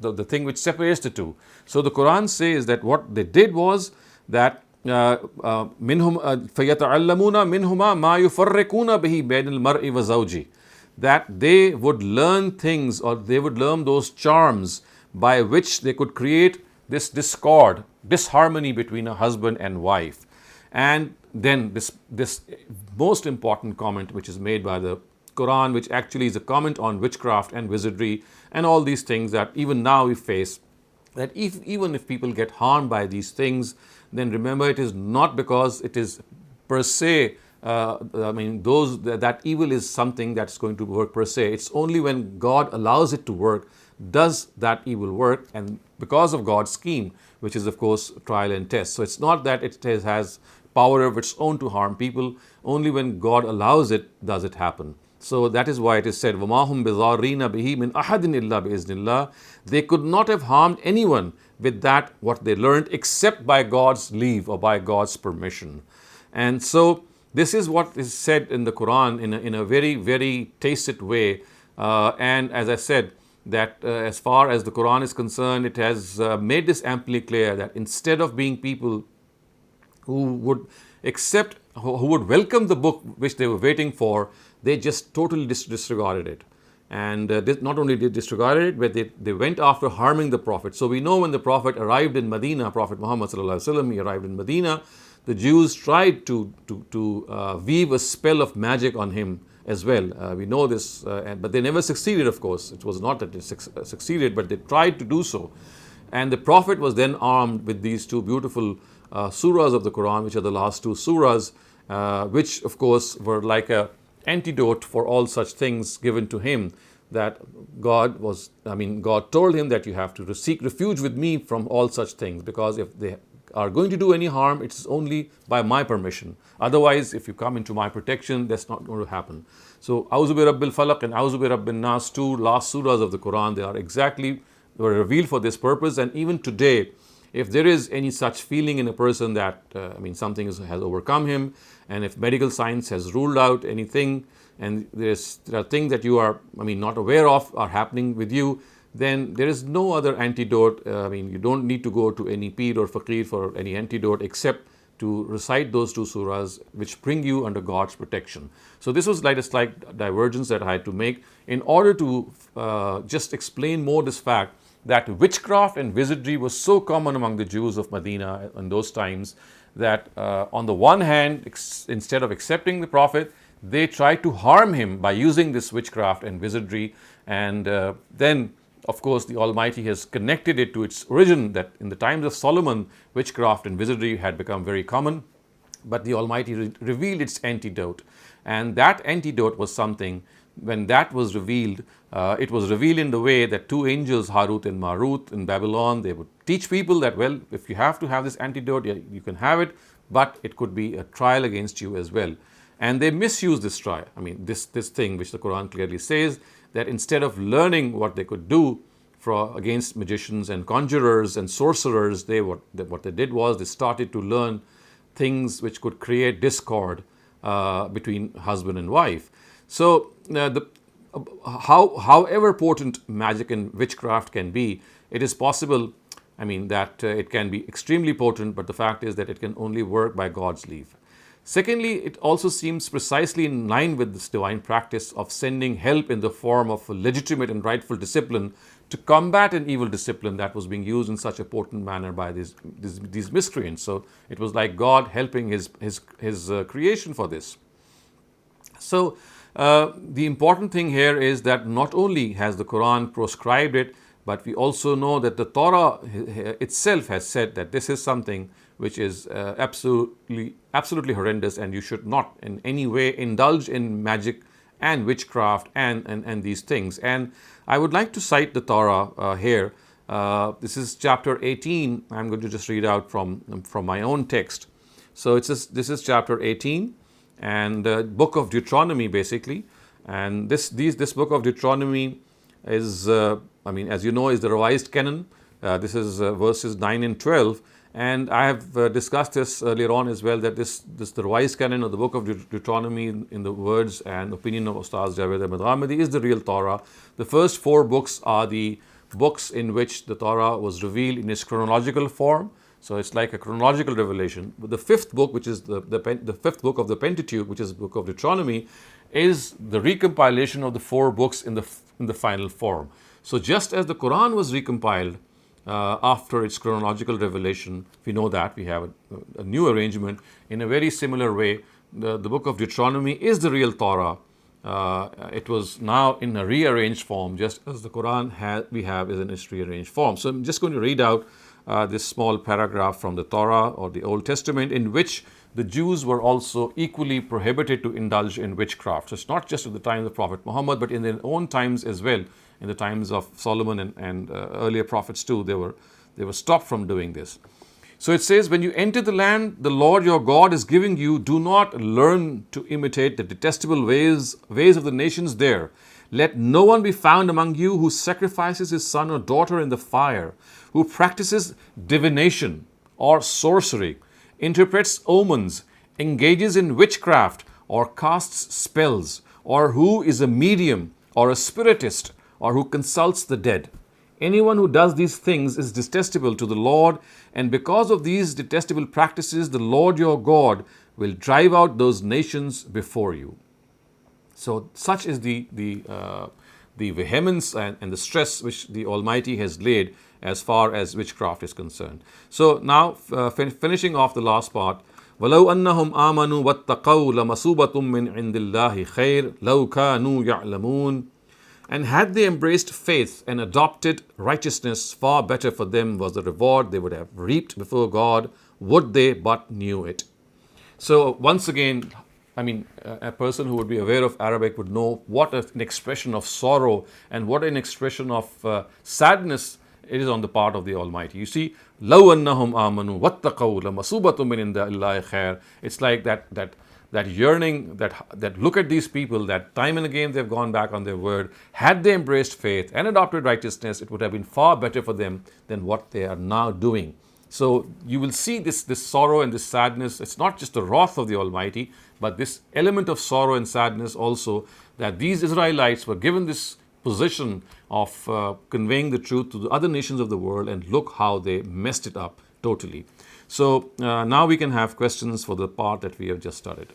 the thing which separates the two. So the Quran says that what they did was that minhum fayata'allamuna minhuma ma yufarriquna bihi bayn al-mar'i wa zawji, that they would learn things, or they would learn those charms by which they could create this discord, disharmony between a husband and wife. And then this most important comment which is made by the Quran, which actually is a comment on witchcraft and wizardry and all these things that even now we face, that even if people get harmed by these things, then remember it is not because it is per se, that evil is something that's going to work per se. It's only when God allows it to work does that evil work, and because of God's scheme, which is of course trial and test. So it's not that it has power of its own to harm people. Only when God allows it does it happen. So that is why it is said, وَمَا هُمْ بِضَارِّينَ بِهِ مِنْ أَحَدٍ إِلَّا بِإِذْنِ اللَّهِ. They could not have harmed anyone with that, what they learned, except by God's leave or by God's permission. And so this is what is said in the Quran in a very, very tacit way. And as I said, that as far as the Quran is concerned, it has made this amply clear that instead of being people who would accept, who would welcome the book which they were waiting for, they just totally disregarded it. And not only did disregard it, but they went after harming the Prophet. So we know when the Prophet arrived in Medina, Prophet Muhammad sallallahu alaihi wasallam, he arrived in Medina, the Jews tried to weave a spell of magic on him as well. We know this, but they never succeeded, of course. It was not that they succeeded, but they tried to do so. And the Prophet was then armed with these two beautiful surahs of the Quran, which are the last two surahs, which of course were like a antidote for all such things given to him, that God told him that you have to seek refuge with me from all such things, because if they are going to do any harm, it's only by my permission. Otherwise, if you come into my protection, that's not going to happen. So, A'udhu bi Rabbil Falaq and A'udhu bi Rabbin Nas, two last surahs of the Quran, they were revealed for this purpose. And even today, if there is any such feeling in a person that, something has overcome him, and if medical science has ruled out anything, and there are things that you are, not aware of are happening with you, then there is no other antidote. You don't need to go to any peer or faqir for any antidote except to recite those two surahs which bring you under God's protection. So this was like a slight divergence that I had to make in order to just explain more this fact that witchcraft and wizardry was so common among the Jews of Medina in those times that on the one hand, instead of accepting the Prophet, they tried to harm him by using this witchcraft and wizardry. And then, of course, the Almighty has connected it to its origin, that in the times of Solomon, witchcraft and wizardry had become very common, but the Almighty revealed its antidote. And that antidote was something, when that was revealed, it was revealed in the way that two angels, Harut and Marut in Babylon, they would teach people that, well, if you have to have this antidote, you can have it, but it could be a trial against you as well. And they misuse this trial. This thing which the Quran clearly says, that instead of learning what they could do against magicians and conjurers and sorcerers, what they did was they started to learn things which could create discord between husband and wife. So however potent magic and witchcraft can be, it is possible, that it can be extremely potent, but the fact is that it can only work by God's leave. Secondly, it also seems precisely in line with this divine practice of sending help in the form of a legitimate and rightful discipline to combat an evil discipline that was being used in such a potent manner by these miscreants. So it was like God helping his creation for this. So the important thing here is that not only has the Quran proscribed it, but we also know that the Torah itself has said that this is something which is absolutely horrendous, and you should not in any way indulge in magic and witchcraft and these things. And I would like to cite the Torah here. This is chapter 18. I'm going to just read out from my own text. So this is chapter 18 and book of Deuteronomy basically. And this book of Deuteronomy is, as you know, is the revised canon. This is verses 9 and 12. And I have discussed this earlier on as well, that the revised canon of the book of Deuteronomy, in the words and opinion of Ustaz Javed Ahmed Ghamidi, is the real Torah. The first 4 books are the books in which the Torah was revealed in its chronological form. So it's like a chronological revelation. But the 5th book, which is the 5th book of the Pentateuch, which is the book of Deuteronomy, is the recompilation of the 4 books in the final form. So just as the Quran was recompiled after its chronological revelation, we know that we have a new arrangement. In a very similar way, the book of Deuteronomy is the real Torah, it was now in a rearranged form, just as the Quran we have is in its rearranged form. So I'm just going to read out this small paragraph from the Torah or the Old Testament, in which the Jews were also equally prohibited to indulge in witchcraft. So it's not just at the time of the Prophet Muhammad, but in their own times as well. In the times of Solomon and earlier prophets too, they were stopped from doing this. So it says, when you enter the land the Lord your God is giving you, do not learn to imitate the detestable ways of the nations there. Let no one be found among you who sacrifices his son or daughter in the fire, who practices divination or sorcery, interprets omens, engages in witchcraft, or casts spells, or who is a medium or a spiritist, or who consults the dead. Anyone who does these things is detestable to the Lord, and because of these detestable practices, the Lord your God will drive out those nations before you. So such is the vehemence and the stress which the Almighty has laid as far as witchcraft is concerned. So now finishing off the last part, وَلَوْ أَنَّهُمْ آمَنُوا وَاتَّقَوْا لَمَثُوبَةٌ مِّنْ عِنْدِ اللَّهِ خَيْرٌ لَوْ كَانُوا يَعْلَمُونَ. And had they embraced faith and adopted righteousness, far better for them was the reward they would have reaped before God, would they but knew it. So once again, I mean, a person who would be aware of Arabic would know what an expression of sorrow and what an expression of sadness it is on the part of the Almighty. You see, لَوْ أَنَّهُمْ آمَنُوا وَاتَّقَوْا لَمَثُوبَةٌ مِّنْ عِندِ اللَّهِ خَيْرٌ. It's like that yearning, that look at these people, that time and again they've gone back on their word. Had they embraced faith and adopted righteousness, it would have been far better for them than what they are now doing. So you will see this sorrow and this sadness. It's not just the wrath of the Almighty, but this element of sorrow and sadness also, that these Israelites were given this position of conveying the truth to the other nations of the world, and look how they messed it up totally. So now we can have questions for the part that we have just started.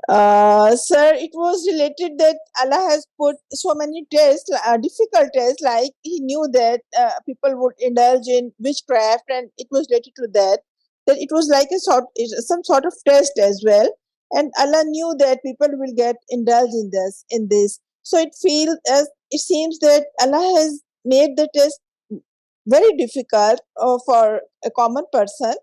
Sir, it was related that Allah has put so many tests, difficult tests, like He knew that people would indulge in witchcraft, and it was related to that it was like some sort of test as well. And Allah knew that people will get indulged in this. So it seems that Allah has made the test very difficult for a common person.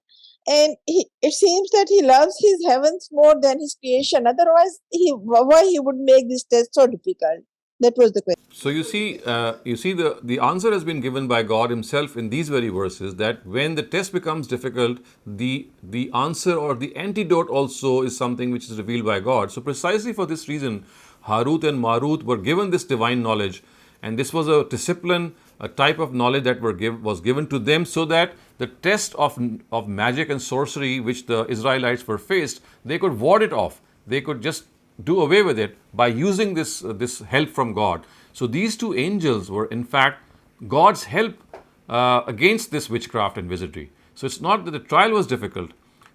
And it seems that He loves His heavens more than His creation. Otherwise, why He would make this test so difficult? That was the question. So you see the answer has been given by God Himself in these very verses, that when the test becomes difficult, the answer or the antidote also is something which is revealed by God. So precisely for this reason, Harut and Marut were given this divine knowledge, and this was a discipline, a type of knowledge that was given to them, so that the test of magic and sorcery which the Israelites were faced, they could ward it off. They could just do away with it by using this help from God. So these two angels were in fact God's help against this witchcraft and wizardry. So it's not that the trial was difficult.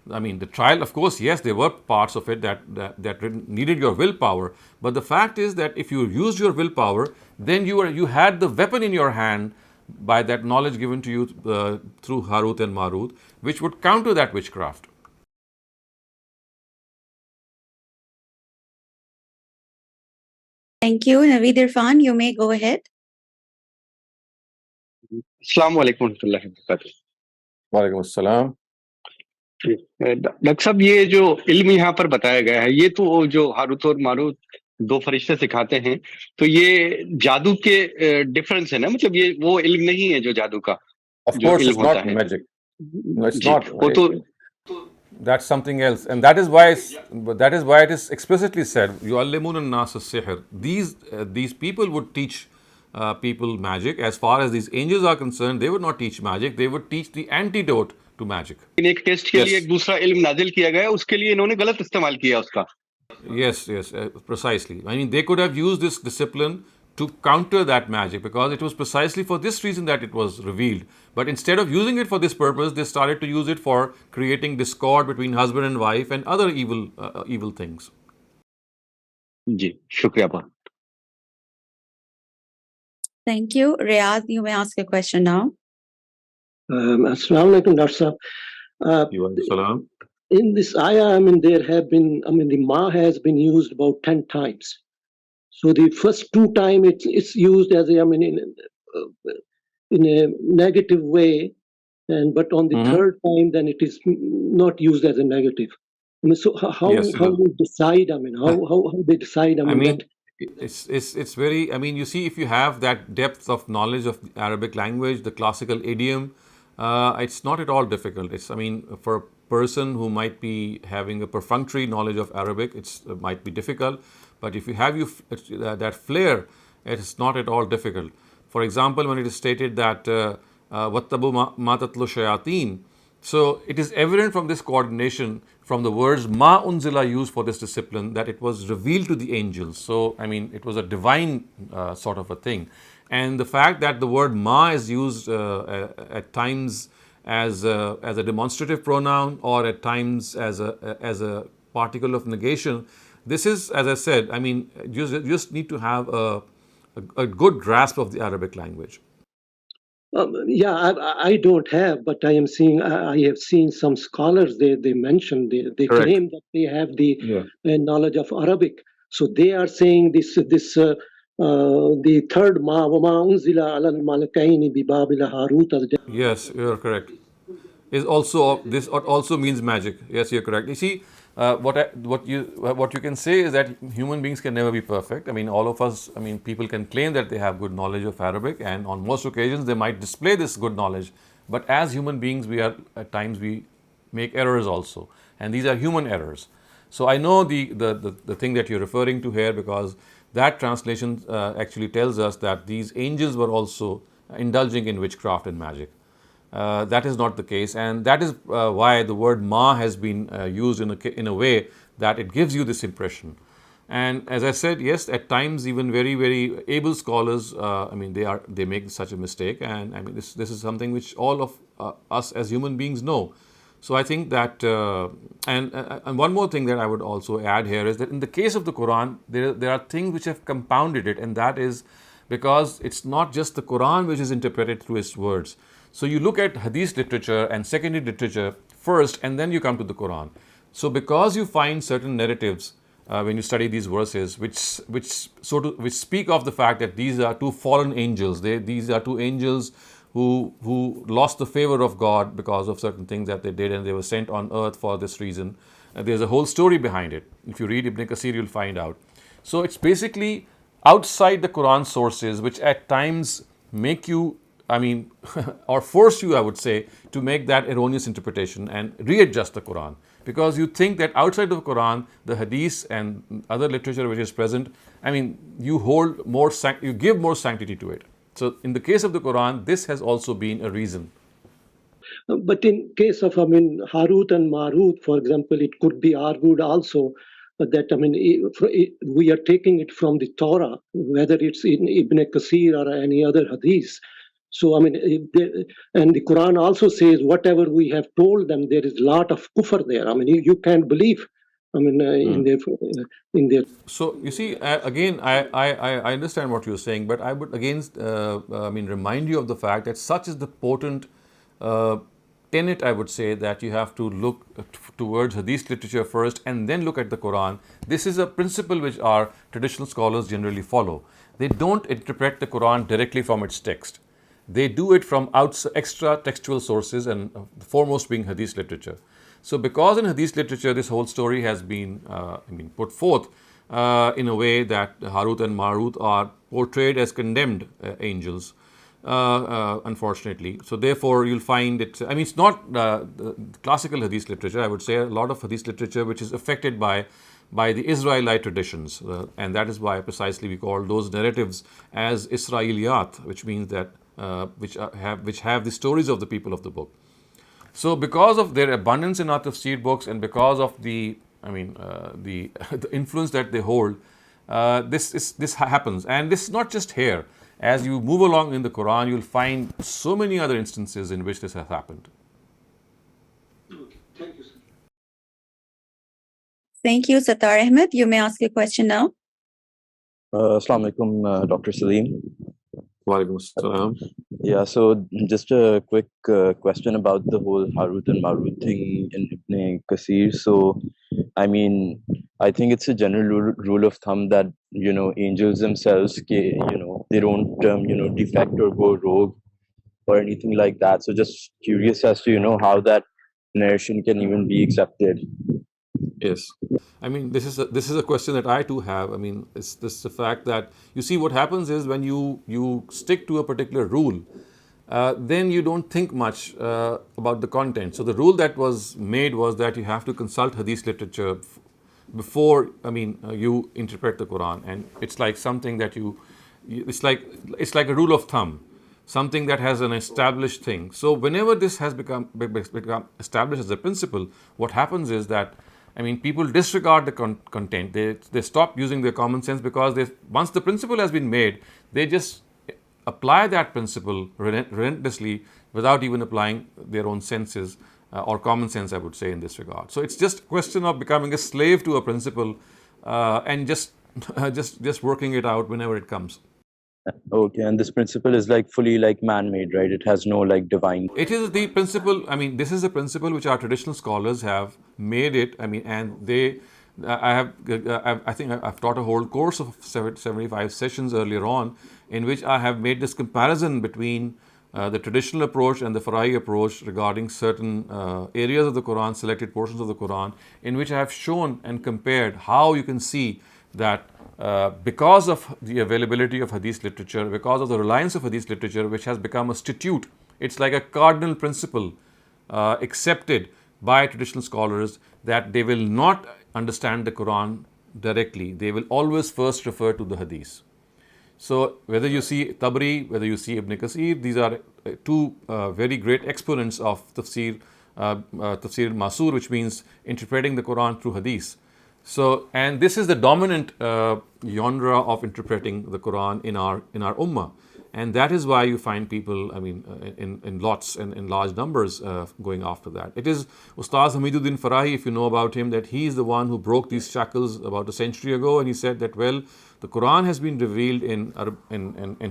I mean, the trial, of course, yes, there were parts of it that needed your willpower. But the fact is that if you used your willpower, then you had the weapon in your hand by that knowledge given to you through Harut and Marut, which would counter that witchcraft. Thank you. Naveed Irfan, you may go ahead. Assalamu alaikum warahmatullahi wabarakatuh. Walaikum assalam. Doctor साहब, ये जो इल्म यहाँ पर बताया गया है, ये तो जो हारूत और मारूत दो फरिश्ते सिखाते हैं, तो ये जादू के डिफरेंस है ना, मतलब ये वो इल्म नहीं है जो जादू का जो इल्म होता है. Magic. No, it's not. वो तो that's something else, and that is why it is explicitly said, "Yu'allimuna an-nas as-sihr." These people would teach people magic. As far as these angels are concerned, they would not teach magic. They would teach the antidote to magic. एक test के लिए एक दूसरा इल्म नाजिल किया गया, उसके लिए इन्होंने गलत इस्तेमाल किया उसका. Yes, precisely. I mean, they could have used this discipline to counter that magic, because it was precisely for this reason that it was revealed. But instead of using it for this purpose, they started to use it for creating discord between husband and wife and other evil things. जी, शुक्रिया बहुत. Thank you. Riyadh, you may ask a question now. Assalamu alaikum, Dr. Sahab. In this ayah, the ma has been used about 10 times. So the first two time it's used as a, I mean, in a negative way, but on the third time, then it is not used as a negative. I mean, so how we decide? I mean, how they decide? I mean, it's very. I mean, you see, if you have that depth of knowledge of the Arabic language, the classical idiom, it's not at all difficult. It's, I mean, for a person who might be having a perfunctory knowledge of Arabic, it might be difficult. But if you have that flair, it's not at all difficult. For example, when it is stated that وَاتَّبُوا مَا تَتْلُو الشَّيَاطِينَ, so it is evident from this coordination, from the words ma unzila used for this discipline, that it was revealed to the angels. So, I mean, it was a divine sort of a thing. And the fact that the word ma is used at times as a demonstrative pronoun, or at times as a particle of negation, this is, as I said, I mean, you just need to have a good grasp of the Arabic language. I don't have, but I have seen some scholars, they mention, they claim that they have the knowledge of Arabic. So they are saying the third ma unzila ala al-malakaini bi Babila Harut. Yes, you're correct. This also means magic. Yes, you're correct. You see, what you can say is that human beings can never be perfect. I mean, all of us, I mean, people can claim that they have good knowledge of Arabic, and on most occasions they might display this good knowledge. But as human beings, at times we make errors also, and these are human errors. So I know the thing that you're referring to here, because that translation actually tells us that these angels were also indulging in witchcraft and magic. That is not the case, and that is why the word ma has been used in a way that it gives you this impression. And as I said, yes, at times even very, very able scholars, I mean, they make such a mistake, and I mean, this is something which all of us as human beings know. So I think that, and one more thing that I would also add here is that in the case of the Quran, there are things which have compounded it, and that is because it's not just the Quran which is interpreted through its words. So you look at Hadith literature and secondary literature first, and then you come to the Quran. So because you find certain narratives when you study these verses, which speak of the fact that these are two fallen angels, these are two angels who lost the favor of God because of certain things that they did, and they were sent on earth for this reason. There's a whole story behind it. If you read Ibn Kathir, you'll find out. So it's basically outside the Quran sources, which at times make you, I mean, or force you, I would say, to make that erroneous interpretation and readjust the Quran. Because you think that outside of the Quran, the Hadith and other literature which is present, I mean, you give more sanctity to it. So in the case of the Quran, this has also been a reason. But in case of, I mean, Harut and Marut, for example, it could be argued also that, I mean, we are taking it from the Torah, whether it's in Ibn Kathir or any other Hadith. So, I mean, and the Quran also says whatever we have told them, there is a lot of kufr there. I mean, you can't believe, I mean, in their. So, you see, again, I understand what you're saying, but I would again, remind you of the fact that such is the potent tenet, I would say, that you have to look towards Hadith literature first and then look at the Quran. This is a principle which our traditional scholars generally follow. They don't interpret the Quran directly from its text. They do it from extra textual sources, and foremost being Hadith literature. So because in Hadith literature this whole story has been put forth in a way that Harut and Marut are portrayed as condemned angels, unfortunately. So therefore you'll find it, I mean, it's not the classical Hadith literature. I would say a lot of Hadith literature which is affected by the Israelite traditions, and that is why precisely we call those narratives as Israeliyat, which means that which have the stories of the people of the book. So because of their abundance in our tafsir books, and because of the influence that they hold, this happens. And this is not just here. As you move along in the Quran, you'll find so many other instances in which this has happened. Thank you, sir. Thank you, Sattar Ahmed. You may ask your question now. Assalamu alaikum, Dr. Saleem. Walaikum assalam. Yeah, so just a quick question about the whole Harut and Marut thing in Ibn Kathir. So, I mean, I think it's a general rule of thumb that angels themselves, they don't, defect or go rogue or anything like that. So just curious as to, how that narration can even be accepted. Yes. I mean, this is a question that I too have. I mean, it's this the fact that you see what happens is when you stick to a particular rule, then you don't think much about the content. So the rule that was made was that you have to consult hadith literature before, you interpret the Quran, and it's like something that it's like a rule of thumb, something that has an established thing. So whenever this has become established as a principle, what happens is that people disregard the content. They stop using their common sense because once the principle has been made, they just apply that principle relentlessly without even applying their own senses or common sense, I would say, in this regard. So it's just a question of becoming a slave to a principle and just just working it out whenever it comes. Okay, and this principle is like fully like man-made, right? It has no like divine. It is the principle. This is a principle which our traditional scholars have made it. And they, I think I've taught a whole course of 75 sessions earlier on, in which I have made this comparison between the traditional approach and the Fara'i approach regarding certain areas of the Quran, selected portions of the Quran, in which I have shown and compared how you can see that because of the availability of hadith literature, because of the reliance of hadith literature, which has become a statute, it's like a cardinal principle accepted by traditional scholars, that they will not understand the Quran directly. They will always first refer to the hadith. So whether you see Tabari, whether you see Ibn Kathir, these are two very great exponents of tafsir al-Masur, which means interpreting the Quran through hadith. So, and this is the dominant genre of interpreting the Quran in our ummah, and that is why you find people, in lots and in large numbers going after that. It is Ustaz Hamiduddin Farahi, if you know about him, that he is the one who broke these shackles about a century ago, and he said that, well, the Quran has been revealed in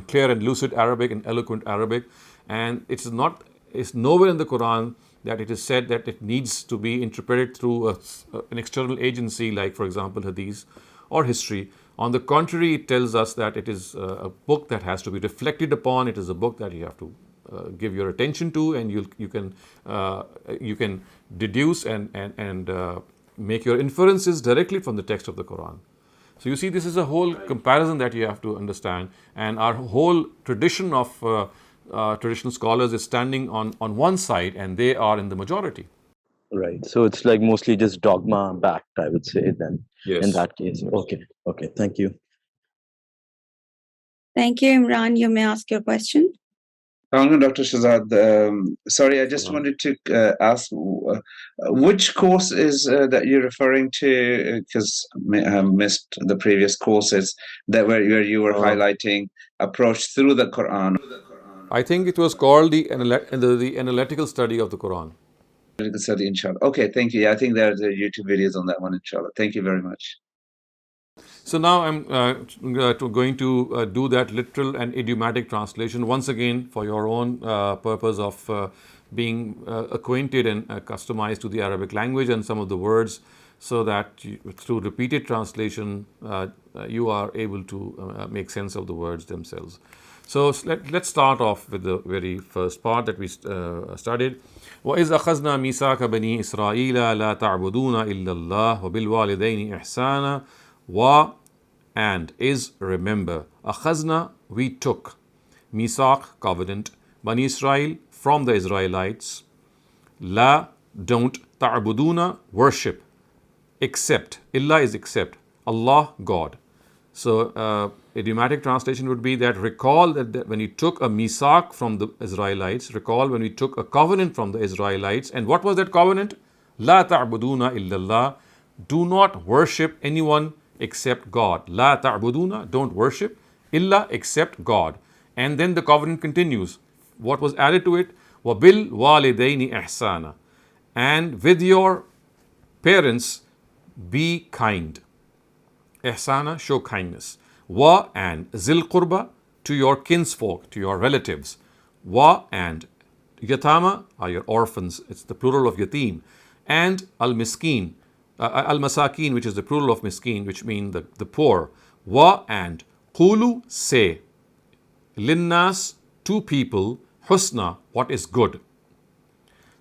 clear and lucid Arabic and eloquent Arabic, and it's nowhere in the Quran that it is said that it needs to be interpreted through an external agency, like, for example, hadith or history. On the contrary, it tells us that it is a book that has to be reflected upon. It is a book that you have to give your attention to, and you can deduce and make your inferences directly from the text of the Quran. So you see, this is a whole comparison that you have to understand, and our whole tradition of traditional scholars is standing on one side, and they are in the majority. Right. So it's like mostly just dogma backed, I would say, then. Yes. In that case. Okay. Thank you. Thank you, Imran. You may ask your question. Dr. Shehzad, sorry, I just wanted to ask which course is that you're referring to, because I have missed the previous courses where you were highlighting approach through the Quran. I think it was called the analytical study of the Quran. Analytical study, inshallah. Okay, thank you. Yeah, I think there are YouTube videos on that one, inshallah. Thank you very much. So now I'm going to do that literal and idiomatic translation once again for your own purpose of being acquainted and customized to the Arabic language and some of the words, so that through repeated translation you are able to make sense of the words themselves. So let's start off with the very first part that we studied. وَإِذْ أَخَذْنَا مِيثَاقَ بَنِي إِسْرَائِيلَ لَا تَعْبُدُونَ إِلَّا اللَّهَ وَبِالْوَالِدَيْنِ إِحْسَانًا. Wa and is remember. Akhazna, we took. Misaq, covenant. Bani Israel, from the Israelites. La, don't. Ta'buduna, worship. Except. Illa is except. Allah, God. So idiomatic translation would be that recall that when you took a misaq from the Israelites, recall when we took a covenant from the Israelites. And what was that covenant? La ta'buduna illallah. Do not worship anyone except God. La ta'buduna, don't worship. Illa, except God. And then the covenant continues. What was added to it? وَبِالْ وَالِدَيْنِ إِحْسَانًا. And with your parents, be kind. Ihsana, show kindness. Wa and zil qurba, to your kinsfolk, to your relatives. Wa and yatama are your orphans. It's the plural of yatim. And al-miskin, al-masakin, which is the plural of miskin, which mean the poor. Wa and Qulu say. Linnas to people. Husna what is good.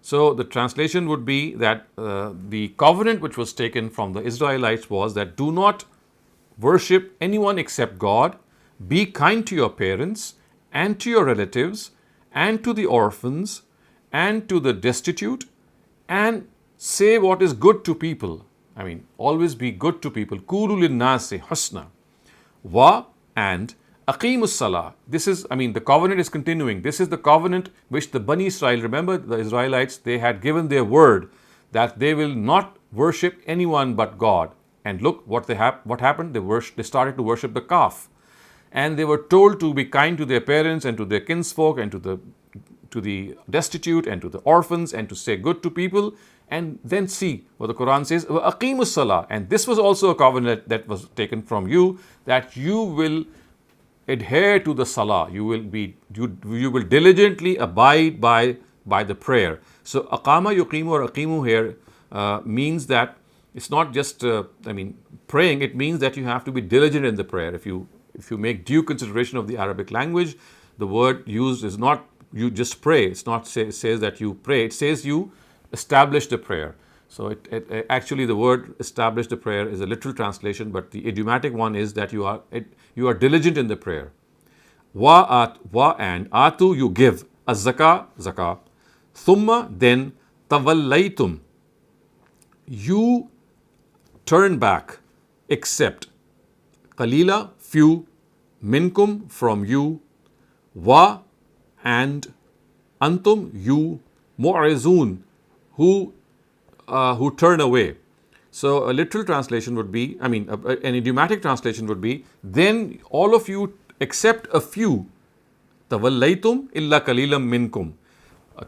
So the translation would be that the covenant which was taken from the Israelites was that do not worship anyone except God, be kind to your parents and to your relatives and to the orphans and to the destitute, and say what is good to people. I mean, always be good to people. Kulu linnasi husna. Wa and aqimus salah. This is, the covenant is continuing. This is the covenant which the Bani Israel, remember the Israelites, they had given their word that they will not worship anyone but God. And look what happened. They started to worship the calf. And they were told to be kind to their parents and to their kinsfolk and to the destitute and to the orphans and to say good to people. And then see what the Quran says, aqimus salah. And this was also a covenant that was taken from you, that you will adhere to the salah. You will diligently abide by the prayer. So aqama yuqimu or aqimu here means that it's not just praying. It means that you have to be diligent in the prayer. If you make due consideration of the Arabic language, the word used is not you just pray. It's not says that you pray. It says you establish the prayer. So it actually the word establish the prayer is a literal translation, but the idiomatic one is that you are diligent in the prayer. Wa and atu you give zakah. Thumma then tawallaytum you turn back, except qalila few, minkum from you, wa and antum you, mu'rizun who turn away. So a literal translation would be, an idiomatic translation would be, then all of you except a few, tawallaytum illa qalilam minkum.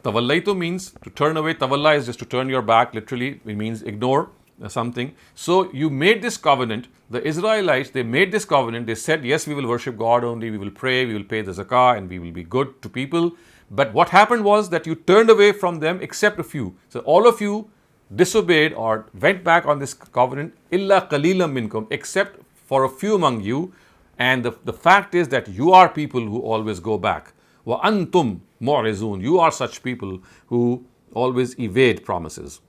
Tawallaytum means to turn away. Tawalla is just to turn your back, literally. It means ignore something. So you made this covenant. The Israelites, they made this covenant. They said, yes, we will worship God only. We will pray. We will pay the zakah and we will be good to people. But what happened was that you turned away from them except a few. So all of you disobeyed or went back on this covenant, illa qalilam minkum, except for a few among you. And the fact is that you are people who always go back. Wa antum mu'rizun, you are such people who always evade promises.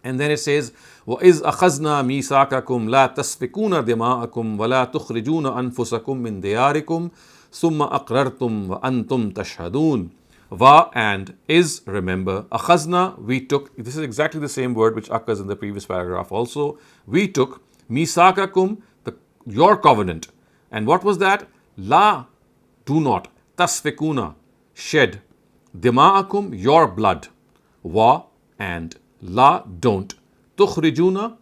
And then it says, وَإِذْ أَخَذْنَا مِيثَاقَكُمْ لَا تَسْفِكُونَ دِمَاءَكُمْ وَلَا تُخْرِجُونَ أَنفُسَكُمْ مِنْ دِيَارِكُمْ ثُمَّ أَقْرَرْتُمْ وَأَنْتُمْ تَشْهَدُونَ. Va and is, remember, akhazna, we took, this is exactly the same word which occurs in the previous paragraph also. We took misakakum, your covenant. And what was that? La, do not, tasfikuna, shed, dima'akum, your blood, wa and la, don't, tukhrijuna,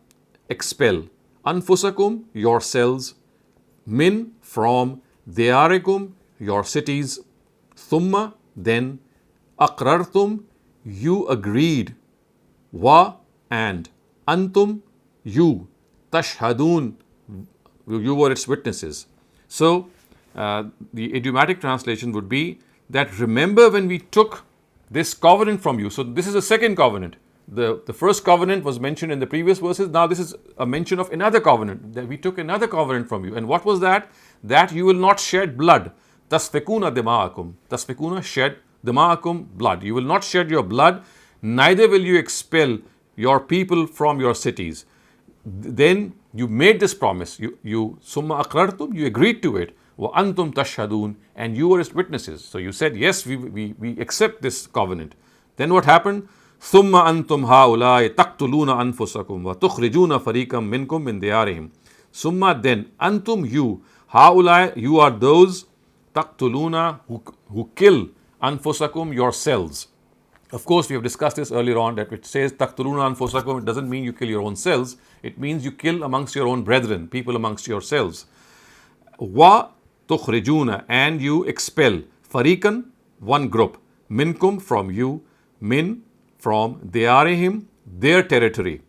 expel, anfusakum, yourselves, min, from, diyarikum, your cities, thumma, then, aqrartum, you agreed, wa and antum, you, tashhadun, you were its witnesses. So the idiomatic translation would be that remember when we took this covenant from you. So this is a second covenant. The first covenant was mentioned in the previous verses. Now this is a mention of another covenant, that we took another covenant from you. And what was that? That you will not shed blood. Tasfikuna dima'akum. Tasfikuna, shed, dima'akum, blood. You will not shed your blood, neither will you expel your people from your cities. Then you made this promise. You summa aqrartum, you agreed to it. Wa antum tashhadun, and you were as witnesses. So you said, yes, we accept this covenant. Then what happened? Thumma antum haulai taqtuluna anfusakum wa tukhrijuna fariqam minkum min diyarihim. Summa, then, antum, you, haulai, you are those, taqtuluna, who kill, anfusakum, yourselves. Of course, we have discussed this earlier on, that it says taqtuluna anfusakum, it doesn't mean you kill your own selves. It means you kill amongst your own brethren, people amongst yourselves. Wa tukhrijuna, and you expel, fariqan, one group, minkum, from you, min, from, diyarihim, their territory.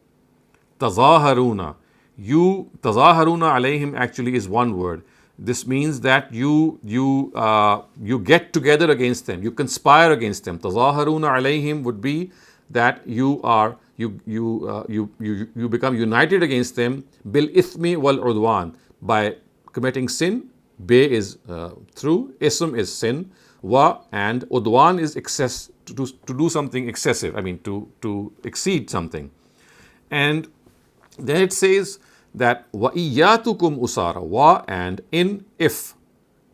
Tazaharuna, you, tazaharuna alayhim actually is one word. This means that you get together against them, you conspire against them. Tazaharuna alayhim would be that you become united against them, bil ithmi wal udwan, by committing sin. Be is through. Ism is sin. Wa and udwan is excess, to do something excessive. I mean to exceed something. And then it says that wa iyatukum usara. Wa and in if.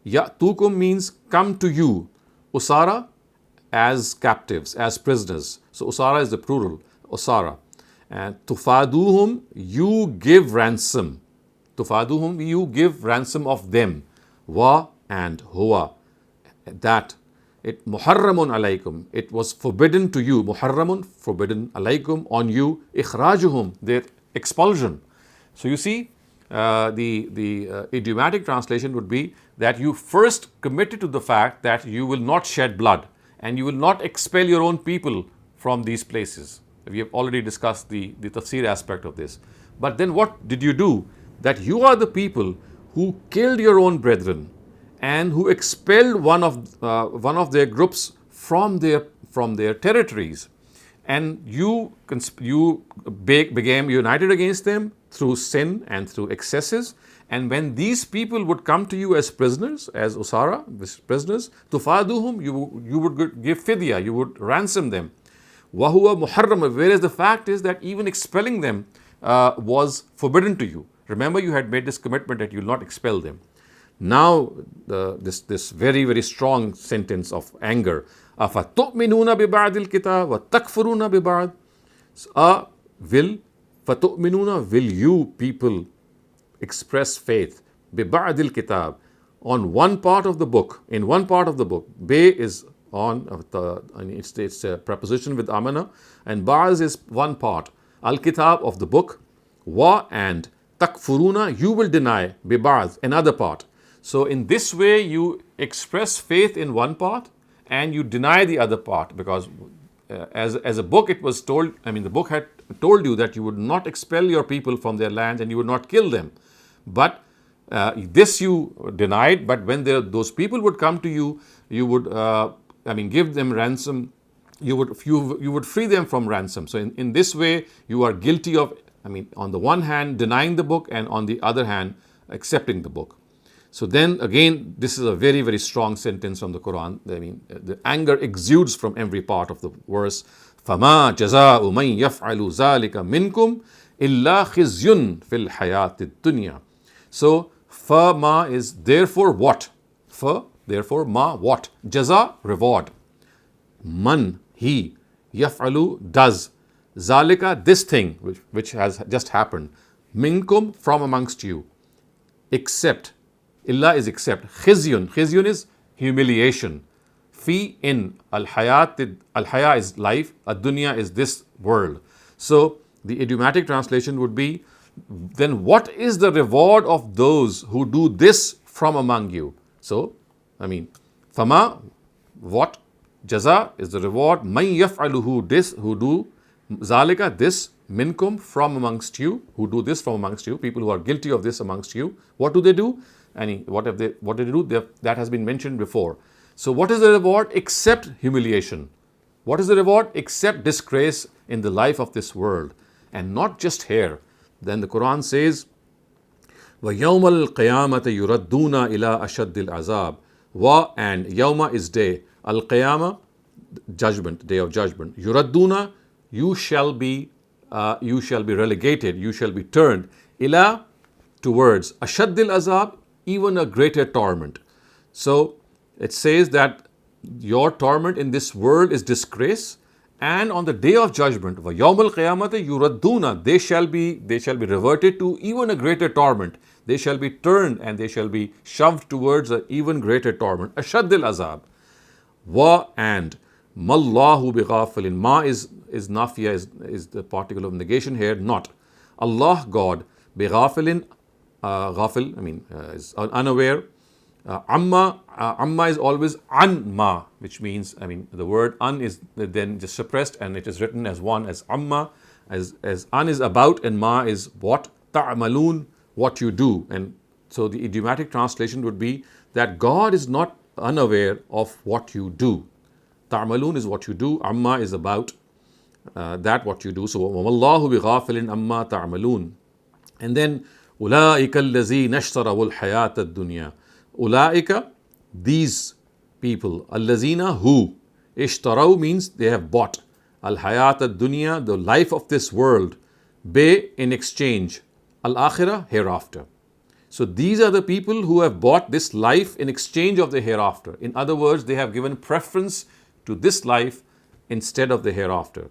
Ya'tukum means come to you. Usara as captives, as prisoners. So usara is the plural. Usara. And tufaduhum, you give ransom. Tufaduhum, you give ransom of them. Wa and huwa. That it muharramun alaykum. It was forbidden to you. Muharramun, forbidden alaykum, on you. Ikhrajuhum, their expulsion. So you see, the idiomatic translation would be that you first committed to the fact that you will not shed blood and you will not expel your own people from these places. We have already discussed the tafsir aspect of this. But then what did you do? That you are the people who killed your own brethren and who expelled one of their groups from their territories. And you became united against them through sin and through excesses. And when these people would come to you as prisoners, as usara, prisoners, tufaduhum, you would give fidya, you would ransom them. Wahuwa muharram, whereas the fact is that even expelling them was forbidden to you. Remember, you had made this commitment that you will not expel them. Now, this very, very strong sentence of anger. أَفَتُؤْمِنُونَ بِبَعْدِ الْكِتَابِ وَتَكْفُرُونَ بِبَعْدِ will you people express faith بِبَعْدِ الْكِتَابِ on one part of the book, in one part of the book. Be is on, it's a preposition with amana, and ba'az is one part. Al-Kitab of the book. Wa and takfuruna, you will deny biba'az, another part. So in this way you express faith in one part and you deny the other part, because as a book it was told, the book had told you that you would not expel your people from their lands and you would not kill them. But this you denied, but when those people would come to you, you would give them ransom, you would free them from ransom. So in this way you are guilty of, on the one hand denying the book and on the other hand accepting the book. So then again, this is a very, very strong sentence from the Quran. The anger exudes from every part of the verse. فَمَا جَزَاءُ مَنْ يَفْعَلُ ذَلِكَ مِنْكُمْ إِلَّا خِزْيٌ فِي الْحَيَاةِ الدُّنْيَا. So, فَمَا is therefore what? Therefore, ma what? Jaza, reward. Man, he. Yaf'alu, does. Zalika, this thing which has just happened. Minkum, from amongst you. Except. Illa is except. Khizyun is humiliation. Fi in. Al-hayat, al-haya is life. Ad-dunya is this world. So, the idiomatic translation would be, then what is the reward of those who do this from among you? So, Fama, what? Jaza is the reward. Man yaf'aluhu, this, who do. Zalika, this. Minkum, from amongst you, who do this from amongst you. People who are guilty of this amongst you. What do they do? What do they do? That has been mentioned before. So what is the reward? Except humiliation. What is the reward? Except disgrace in the life of this world. And not just here. Then the Quran says, وَيَوْمَ الْقِيَامَةِ يُرَدُّونَ إِلَىٰ أَشَدِّ الْعَذَابِ. Wa and Yawma is day. Al-Qiyamah, judgment, day of judgment. Yuradduna, you shall be relegated, you shall be turned. Ila, towards. Ashaddil azab, even a greater torment. So it says that your torment in this world is disgrace, and on the day of judgment, wa yawmal qiyamati yuradduna, they shall be reverted to even a greater torment. They shall be turned and they shall be shoved towards an even greater torment. Ashaddil azab. Wa and mallahu bighafilin. Ma is nafiya, is the particle of negation here, not. Allah, God, bighafilin, ghafil, is unaware. Amma is always an ma, which means, the word an is then just suppressed and it is written as one, as amma, as an is about and ma is what, ta'malun, what you do. And so the idiomatic translation would be that God is not unaware of what you do. Ta'malun is what you do, amma is about that what you do. So, وَمَاللَّهُ بِغَافِلٍ أَمَّا تَعْمَلُونَ. And then, أولئك الذين اشتروا الحياة الدنيا. أولئك, these people. الذين, who. اشتروا means they have bought. الحياة الدنيا, the life of this world. Be, in exchange. Al-akhirah, hereafter. So these are the people who have bought this life in exchange of the hereafter. In other words, they have given preference to this life instead of the hereafter.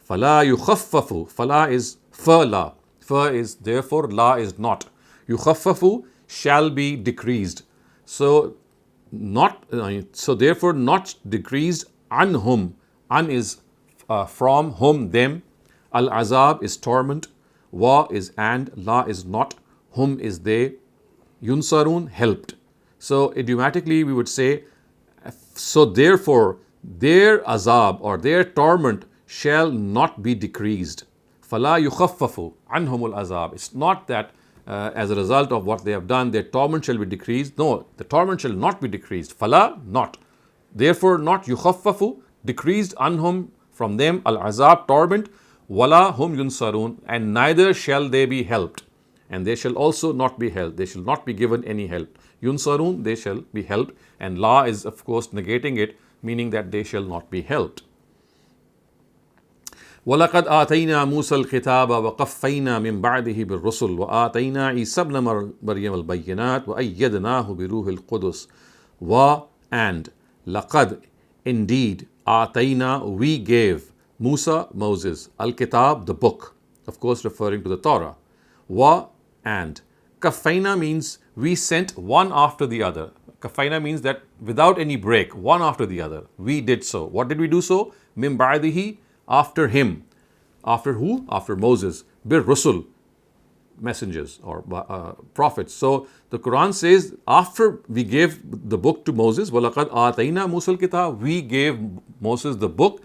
فَلَا يُخَفَّفُ. Fala is fa-la. Fa is therefore, la is not. يُخَفَّفُ shall be decreased. So therefore not decreased anhum. An is from, hum, them. Al-azab is torment. Wa is and, la is not. Hum is they. Yunsarun, helped. So idiomatically we would say, so therefore their azab or their torment shall not be decreased. Fala yukhaffafu anhumul azab. It's not that as a result of what they have done, their torment shall be decreased. No, the torment shall not be decreased. Fala, not. Therefore, not yukhaffafu, decreased anhum, from them, al azab, torment, wala hum yunsarun, and neither shall they be helped. And they shall also not be helped. They shall not be given any help. Yunsarun, they shall be helped. And la is, of course, negating it, meaning that they shall not be helped. وَلَقَدْ آتَيْنَا مُوسَى الْكِتَابَ وَقَفَّيْنَا مِنْ بَعْدِهِ بِالرُّسُلِ وَآتَيْنَا عِيسَى ابْنَ مَرْيَمَ الْبَيِّنَاتِ وَأَيَّدْنَاهُ بِرُوحِ الْقُدُسِ. And laqad, indeed, آتَيْنَا, we gave Musa, Moses, Al-Kitab, the book, of course referring to the Torah. Wa, and. Kafaina means we sent one after the other. Kafaina means that without any break, one after the other. We did so. What did we do so? Mim ba'dihi, after him. After who? After Moses. Bir Rusul, messengers or prophets. So the Quran says, after we gave the book to Moses, وَلَقَدْ آتَيْنَا مُوسَى الْكِتَابَ, we gave Moses the book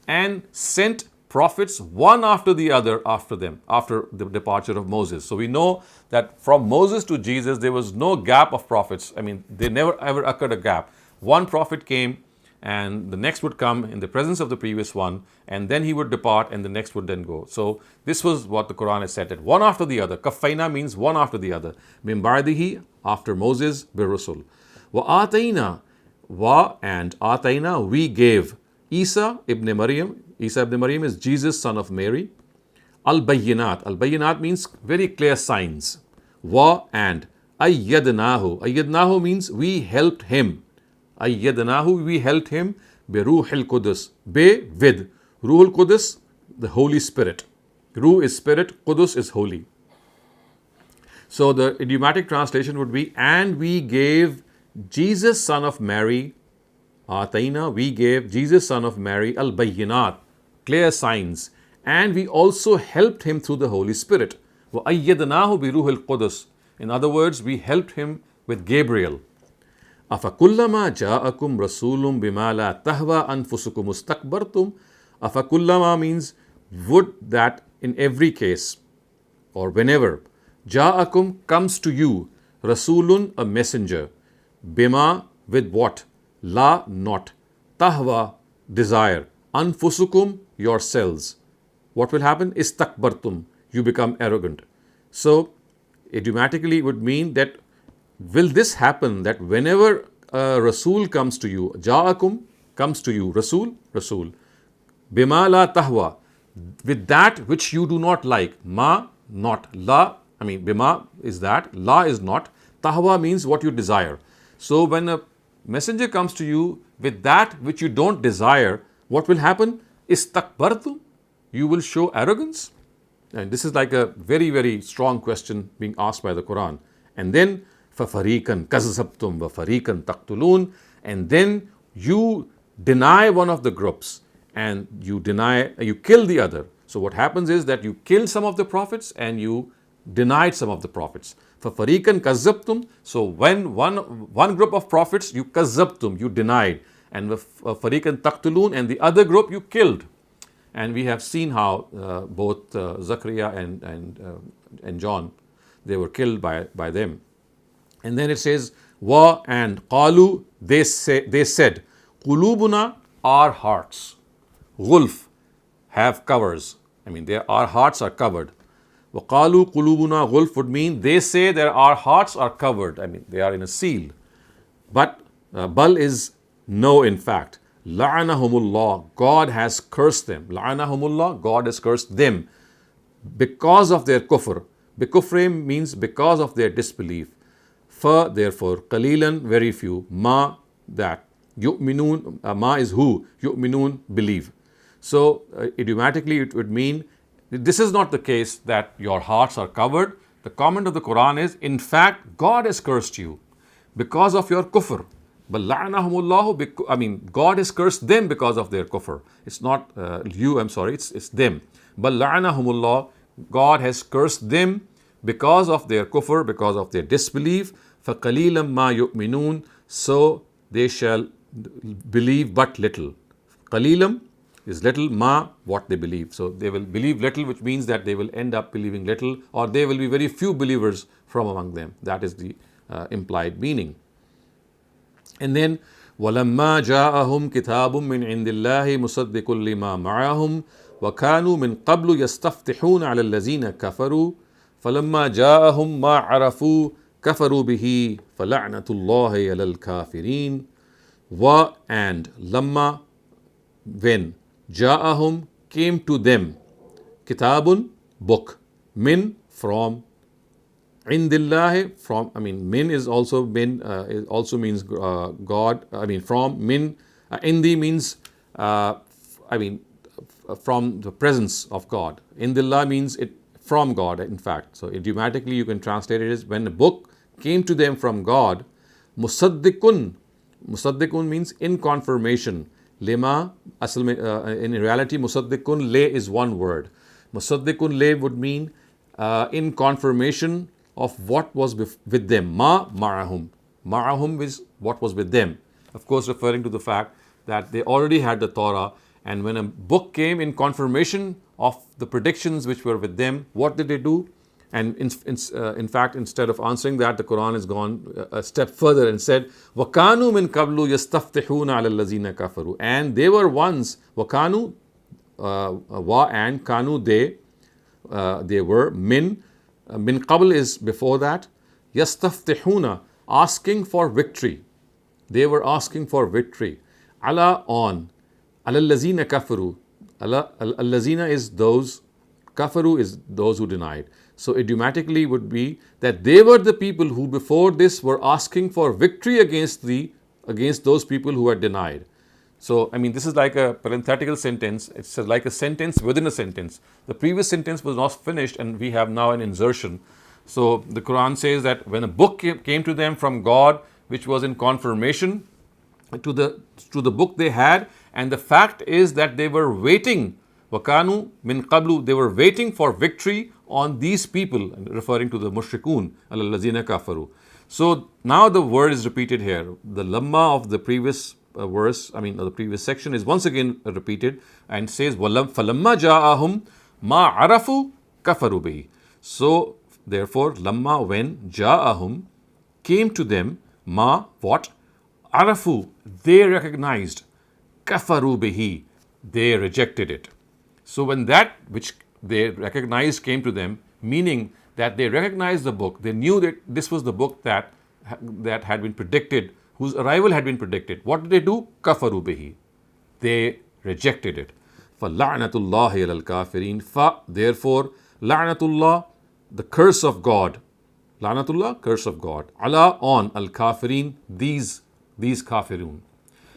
and sent prophets one after the other after them, after the departure of Moses. So we know that from Moses to Jesus, there was no gap of prophets. I mean, there never ever occurred a gap. One prophet came and the next would come in the presence of the previous one, and then he would depart and the next would then go. So this was what the Quran has said, that one after the other. Kafaina means one after the other. Min ba'dihi, after Moses, bir Rusul. Wa atayna, wa, and atayna, we gave Isa ibn Maryam. Isa ibn Maryam is Jesus, son of Mary. Al-Bayyinat. Al-Bayyinat means very clear signs. Wa, and. Ayyadnahu. Ayyadnahu means we helped him. Ayyadnahu, we helped him. Bi Ruhil Qudus. Be, with. Ruhul Qudus, the Holy Spirit. Ruh is spirit, Qudus is holy. So the idiomatic translation would be, and we gave Jesus, son of Mary, Ataina, we gave Jesus, son of Mary, al-Bayyinat, clear signs, and we also helped him through the Holy Spirit. وَأَيَّدْنَاهُ بِرُوحِ الْقُدُسِ. In other words, we helped him with Gabriel. أَفَكُلَّمَا جَاءَكُمْ رَسُولٌ بِمَا لَا تَهْوَى أَنفُسُكُمُ اسْتَكْبَرْتُمْ. أَفَكُلَّمَا means would that in every case or whenever جَاءَكُمْ comes to you, Rasulun, a messenger, bima, with what, la, not, tahwa, desire, anfusukum, yourselves. What will happen? Istakbartum, you become arrogant. So idiomatically it would mean that will this happen, that whenever a Rasul comes to you, ja'akum comes to you, Rasul, bima la tahwa, with that which you do not like, ma, not, la, I mean bima is that, la is not, tahwa means what you desire. So when a messenger comes to you with that which you don't desire, what will happen? Istakbartum, you will show arrogance. And this is like a very, very strong question being asked by the Quran. And then فَفَرِيقًا كَذَّبْتُمْ وَفَرِيقًا تَقْتُلُونَ, and then you deny one of the groups and you kill the other. So what happens is that you kill some of the prophets and you denied some of the prophets. فَفَرِيقًا كَذَّبْتُمْ, so when one group of prophets you kazzabtum, you denied, and فَفَرِيقًا تَقْتُلُونَ, and the other group you killed. And we have seen how both Zachariah and John, they were killed by them. And then it says, wa, and qalu, they said, qulubuna, our hearts, gulf, have covers. I mean, our hearts are covered. وَقَالُوا قُلُوبُنَا غُلْفٌ would mean they say that our hearts are covered. I mean, they are in a seal. But bal is no, in fact. La'anahumullah, God has cursed them. La'anahumullah, God has cursed them because of their kufr. Bikufrim means because of their disbelief. Fa, therefore, qalilan, very few. Ma, that. Yu'minun, ma is who. Yu'minun, believe. So, idiomatically it would mean this is not the case that your hearts are covered. The comment of the Quran is, in fact, God has cursed you because of your kufr. But la'anahumullahu, I mean, God has cursed them because of their kufr. It's not you, I'm sorry, it's them. But la'anahumullah, God has cursed them because of their kufr, because of their disbelief. فَقَلِيلًا مَا يُؤْمِنُونَ, so they shall believe but little. Qalilam is little, ma, what they believe. So they will believe little, which means that they will end up believing little, or there will be very few believers from among them. That is the implied meaning. And then وَلَمَّا جَاءَهُمْ كِتَابٌ مِّنْ عِنْدِ اللَّهِ مُصَدِّقٌ لِمَا مَعَهُمْ وَكَانُوا مِنْ قَبْلُ يَسْتَفْتِحُونَ عَلَى الَّذِينَ كَفَرُوا فَلَمَّا جَاءَهُمْ مَا عَرَفُوا كَفَرُوا بِهِ فَلَعْنَةُ اللَّهِ عَلَى الْكَافِرِينَ. Wa, and lamma, when, ja'ahum, came to them, kitabun, book, min, from, indillahi, from, I mean, min is also min, it also means God, I mean, from, min, indi means, from the presence of God. Indillah means it from God, in fact. So idiomatically you can translate it as when a book came to them from God, musaddikun. Musaddikun means in confirmation. Lema, in reality, musaddikun le is one word. Musaddikun le would mean in confirmation of what was with them. Ma ma'ahum. Ma'ahum is what was with them. Of course, referring to the fact that they already had the Torah, and when a book came in confirmation of the predictions which were with them, what did they do? And in fact, instead of answering that, the Quran has gone a step further and said, وَكَانُوا مِن قَبْلُ يَسْتَفْتِحُونَ عَلَى الَّذِينَ كَفَرُوا. And they were once, وَكَانُوا, wa and kanu, they were, min qabl is before that, yastaftihuna, asking for victory. They were asking for victory. Ala, on, ala allazina kafaru. Allazina is those, kafaru is those who denied. So idiomatically would be that they were the people who before this were asking for victory against those people who had denied. So, I mean, this is like a parenthetical sentence. It's like a sentence within a sentence. The previous sentence was not finished and we have now an insertion. So, the Quran says that when a book came to them from God, which was in confirmation to the book they had, and the fact is that they were waiting, وَكَانُوا مِن قَبْلُ, they were waiting for victory on these people, referring to the mushrikun, al-lazina kafaru. So, now the word is repeated here. The lamma of the previous verse, the previous section is once again repeated and says, فَلَمَّا جَاءَهُمْ مَا عَرَفُوا كَفَرُوا بِهِ. So, therefore, lamma, when, ja'ahum, came to them, ma, what? Arafu, they recognized, kafaru bihi, they rejected it. So when that which they recognized came to them, meaning that they recognized the book, they knew that this was the book that had been predicted, whose arrival had been predicted. What did they do? Kafaru bihi, they rejected it. فَلَعْنَةُ اللَّهِ عَلَى الْكَافِرِينَ. Fa, therefore, la'natullah, the curse of God. La'natullah, curse of God. Ala, on, al-kafirin, these kafirun.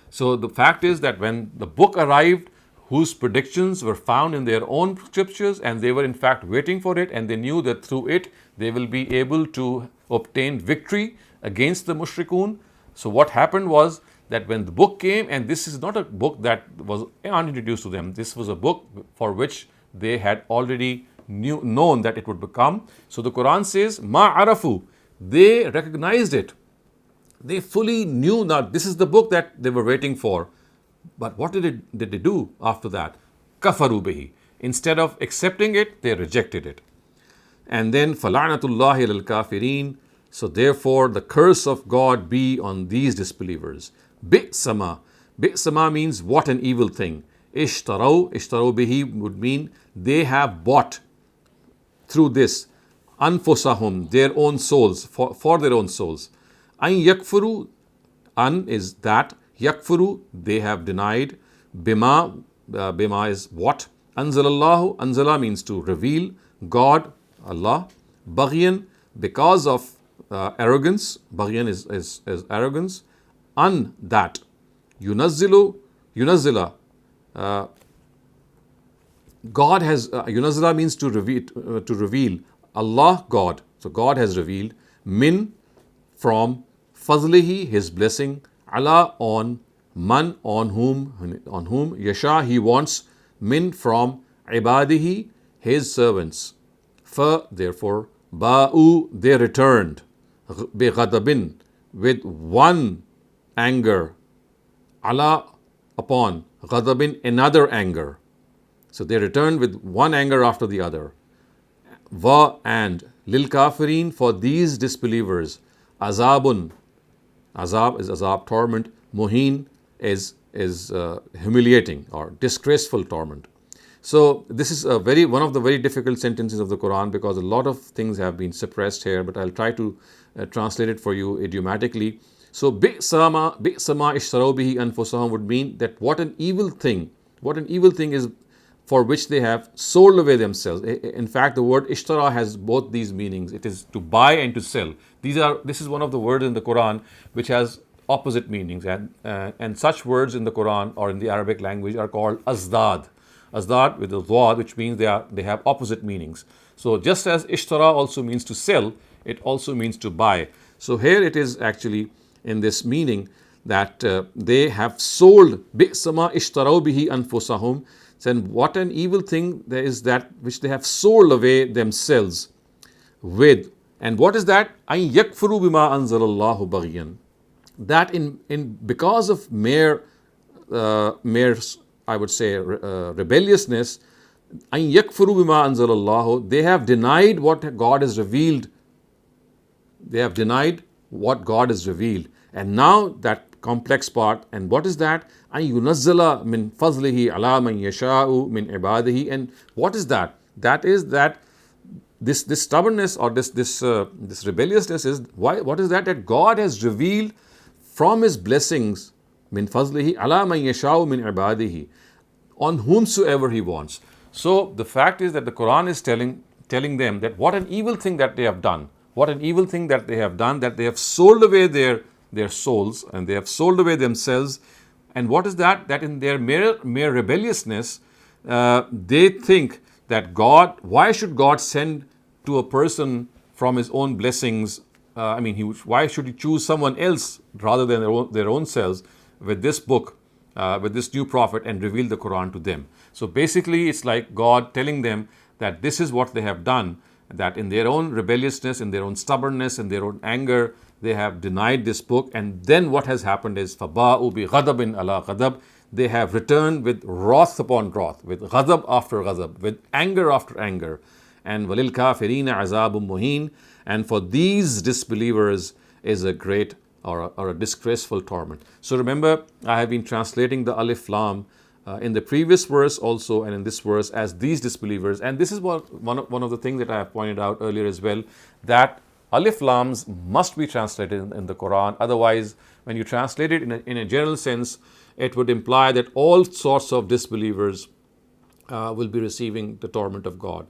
So the fact is that when the book arrived, whose predictions were found in their own scriptures, and they were in fact waiting for it, and they knew that through it they will be able to obtain victory against the mushrikun. So what happened was that when the book came, and this is not a book that was introduced to them, this was a book for which they had already known that it would become. So the Quran says, ma arafu, they recognized it. They fully knew that this is the book that they were waiting for. But what did they do after that? Kafaru bihi. Instead of accepting it, they rejected it. And then, فَلَعْنَةُ اللَّهِ الْكَافِرِينَ. So therefore, the curse of God be on these disbelievers. Bi'sama. Bi'sama means what an evil thing. Ishtarau bihi would mean they have bought through this, anfusahum, their own souls, for their own souls. An yakfuru, an is that, yakfuru, they have denied, bima, bima is what, anzalallahu, anzala means to reveal, God, Allah, baghyan, because of arrogance, baghyan is arrogance, an that, yunazzilu, yunazzila, God has, yunazzila means to reveal, Allah, God. So God has revealed, min, from, fazlihi, his blessing, ala, on, man, on whom, yasha, he wants, min, from, ibadihi, his servants. Fa, therefore, ba'u, they returned, bi ghadabin, with one anger, ala, upon, ghadabin, another anger. So they returned with one anger after the other. Va, and lil kafirin, for these disbelievers, azabun, azab is azab, torment, muhin is humiliating or disgraceful torment. So this is one of the very difficult sentences of the Quran, because a lot of things have been suppressed here, but I'll try to translate it for you idiomatically. So bi'sama ishtarau bihi anfusahum would mean that what an evil thing is for which they have sold away themselves. In fact, the word ishtara has both these meanings. It is to buy and to sell. This is one of the words in the Quran which has opposite meanings, and such words in the Quran or in the Arabic language are called azdad. Azdad with a dad, which means they have opposite meanings. So just as ishtara also means to sell, it also means to buy. So here it is actually in this meaning that they have sold, bi'sama ishtarau bihi anfusahum. Then what an evil thing there is that which they have sold away themselves with. And what is that? An yakfuru bima anzalallahu baghyan. That in because of mere I would say rebelliousness, an yakfuru bima anzalallahu, they have denied what God has revealed. They have denied what God has revealed. And now that complex part, and what is that? An yunazzala min fazlihi ala man yasha'u min ibadihi. And what is that? That is that this stubbornness or this rebelliousness is why. What is that? That God has revealed from His blessings, min fazlihi ala man yasha'u min ibadihi, on whomsoever He wants. So the fact is that the Quran is telling them that what an evil thing that they have done. What an evil thing that they have done, that they have sold away their souls and they have sold away themselves. And what is that? That in their mere rebelliousness, they think that why should God send to a person from His own blessings? Why should He choose someone else rather than their own selves with this book, with this new prophet, and reveal the Quran to them? So basically, it's like God telling them that this is what they have done, that in their own rebelliousness, in their own stubbornness, in their own anger, they have denied this book. And then what has happened is, فَبَاءُوا بِغَضَبٍ عَلَىٰ غَضَبٍ, they have returned with wrath upon wrath, with ghadab after ghadab, with anger after anger. And وَلِلْ كَافِرِينَ عَذَابٌ مُهِينٌ, and for these disbelievers is a great or a disgraceful torment. So remember, I have been translating the alif lam in the previous verse also and in this verse as these disbelievers. And this is one of the things that I have pointed out earlier as well, that alif lams must be translated in the Quran. Otherwise, when you translate it in a general sense, it would imply that all sorts of disbelievers will be receiving the torment of God.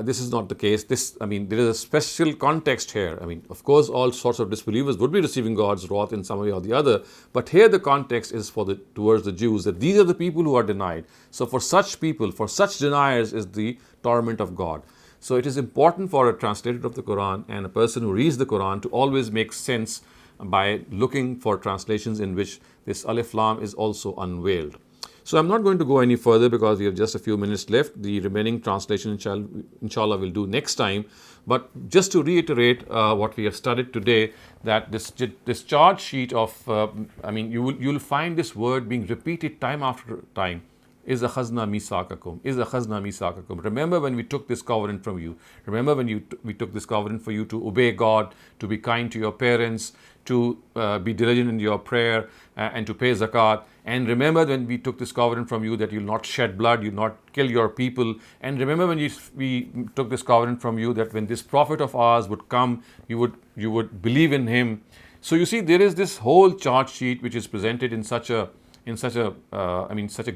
This is not the case. There is a special context here. Of course, all sorts of disbelievers would be receiving God's wrath in some way or the other. But here the context is towards the Jews, that these are the people who are denied. So for such people, for such deniers is the torment of God. So it is important for a translator of the Quran and a person who reads the Quran to always make sense by looking for translations in which this alif lam is also unveiled. So I'm not going to go any further because we have just a few minutes left. The remaining translation, inshallah, we'll do next time. But just to reiterate what we have studied today, that this charge sheet of, you'll find this word being repeated time after time Is akhazna misaqakum. Is akhazna misaqakum. Remember when we took this covenant from you. Remember when we took this covenant for you to obey God, to be kind to your parents, to be diligent in your prayer, and to pay zakat. And remember when we took this covenant from you that you'll not shed blood, you'll not kill your people. And remember when we took this covenant from you that when this prophet of ours would come, you would believe in him. So you see, there is this whole chart sheet which is presented in such a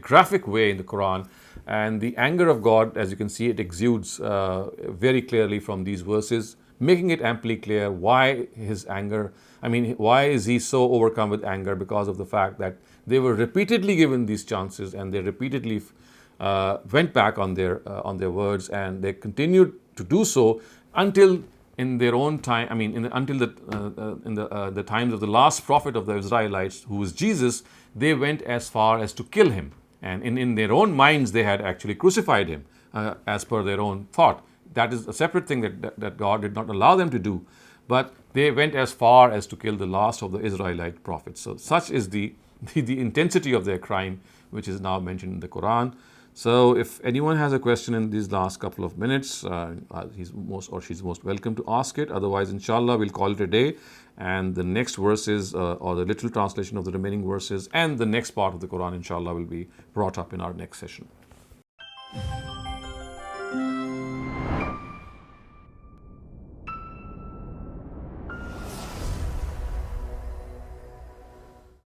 graphic way in the Quran, and the anger of God, as you can see, it exudes very clearly from these verses, making it amply clear why his anger. Why is he so overcome with anger? Because of the fact that they were repeatedly given these chances, and they repeatedly went back on their words, and they continued to do so until in their own time. Until the times of the last prophet of the Israelites, who was Jesus, they went as far as to kill him, and in their own minds they had actually crucified him as per their own thought. That is a separate thing that God did not allow them to do, but they went as far as to kill the last of the Israelite prophets. So such is the intensity of their crime, which is now mentioned in the Quran. So if anyone has a question in these last couple of minutes, she's most welcome to ask it. Otherwise, inshallah, we'll call it a day. And the next verses, or the literal translation of the remaining verses, and the next part of the Quran, inshallah, will be brought up in our next session.